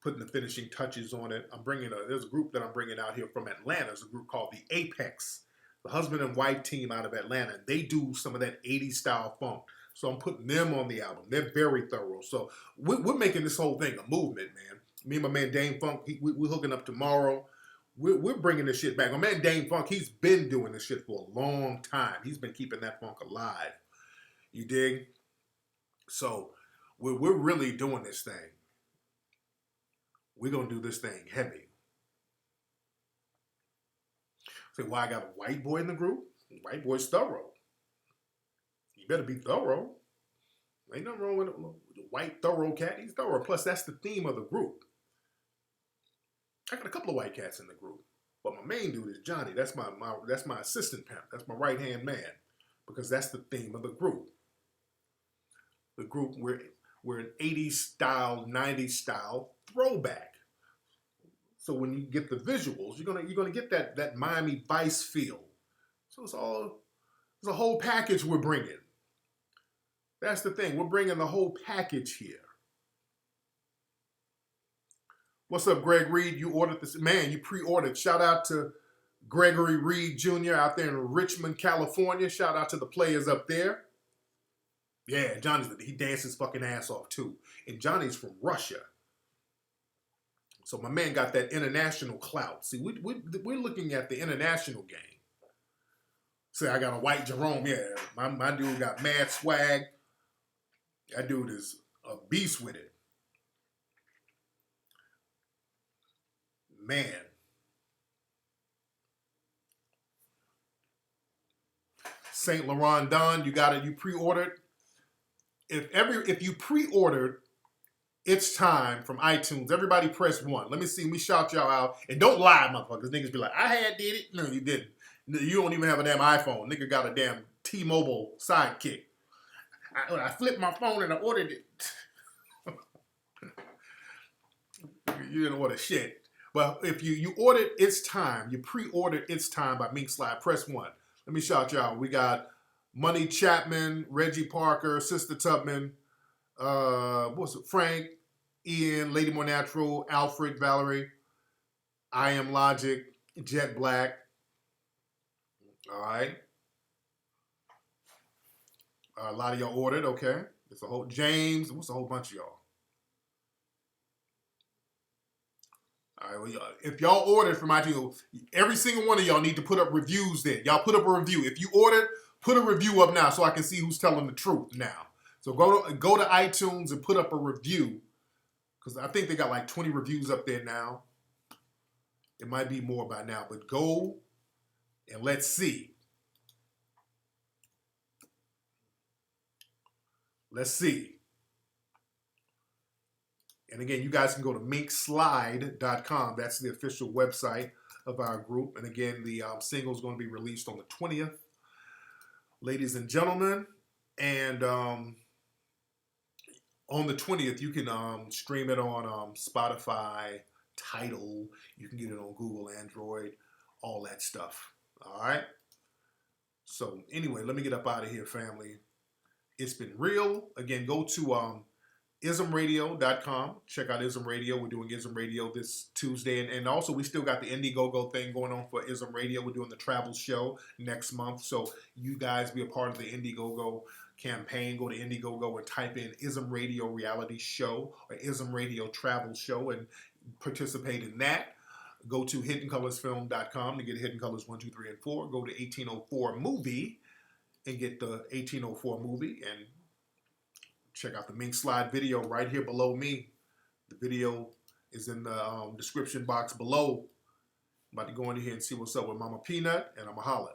putting the finishing touches on it. There's a group that I'm bringing out here from Atlanta. It's a group called the Apex, the husband and wife team out of Atlanta. They do some of that 80s style funk. So I'm putting them on the album. They're very thorough. So we're making this whole thing a movement, man. Me and my man Dame Funk, we're hooking up tomorrow. We're bringing this shit back. My man Dame Funk, he's been doing this shit for a long time. He's been keeping that funk alive. You dig? So we're really doing this thing. We're going to do this thing heavy. Say, why I got a white boy in the group? White boy's thorough. You better be thorough. Ain't nothing wrong with a white thorough cat. He's thorough. Plus, that's the theme of the group. I got a couple of white cats in the group, but my main dude is Johnny. That's my assistant pimp. That's my right hand man, because that's the theme of the group. The group we're an 80s style, 90s style throwback. So when you get the visuals, you're gonna get that Miami Vice feel. So it's a whole package we're bringing. That's the thing. We're bringing the whole package here. What's up, Greg Reed? You ordered this. Man, you pre-ordered. Shout out to Gregory Reed Jr. out there in Richmond, California. Shout out to the players up there. Yeah, he dances his fucking ass off too. And Johnny's from Russia. So my man got that international clout. See, we're looking at the international game. Say, I got a white Jerome. Yeah, my dude got mad swag. That dude is a beast with it. Man. Saint Laurent Don, you got it. You pre-ordered. If you pre-ordered It's Time from iTunes, everybody press 1. Let me see. We shout y'all out. And don't lie, motherfuckers. Niggas be like, I did it. No, you didn't. You don't even have a damn iPhone. Nigga got a damn T-Mobile sidekick. I flipped my phone and I ordered it. You didn't order shit. But if you ordered It's Time, you pre-ordered It's Time by Mink Slide, press 1. Let me shout y'all. We got Money Chapman, Reggie Parker, Sister Tubman, Frank, Ian, Lady More Natural, Alfred, Valerie, I Am Logic, Jet Black. All right. A lot of y'all ordered, okay. It's a whole James. What's a whole bunch of y'all? All right, well, if y'all ordered from iTunes, every single one of y'all need to put up reviews then. Y'all put up a review. If you ordered, put a review up now so I can see who's telling the truth now. So go to iTunes and put up a review, because I think they got like 20 reviews up there now. It might be more by now, but go and let's see. Let's see. And again, you guys can go to minkslide.com. That's the official website of our group. And again, the single is going to be released on the 20th. Ladies and gentlemen, and on the 20th, you can stream it on Spotify, Tidal. You can get it on Google, Android, all that stuff. All right? So anyway, let me get up out of here, family. It's been real. Again, go to ismradio.com. Check out Ism Radio. We're doing Ism Radio this Tuesday. And also, we still got the Indiegogo thing going on for Ism Radio. We're doing the travel show next month. So you guys be a part of the Indiegogo campaign. Go to Indiegogo and type in Ism Radio Reality Show or Ism Radio Travel Show and participate in that. Go to hiddencolorsfilm.com to get Hidden Colors 1, 2, 3, and 4. Go to 1804 Movie and get the 1804 movie and check out the Mink Slide video right here below me. The video is in the description box below. I'm about to go in here and see what's up with Mama Peanut, and I'm going to holler.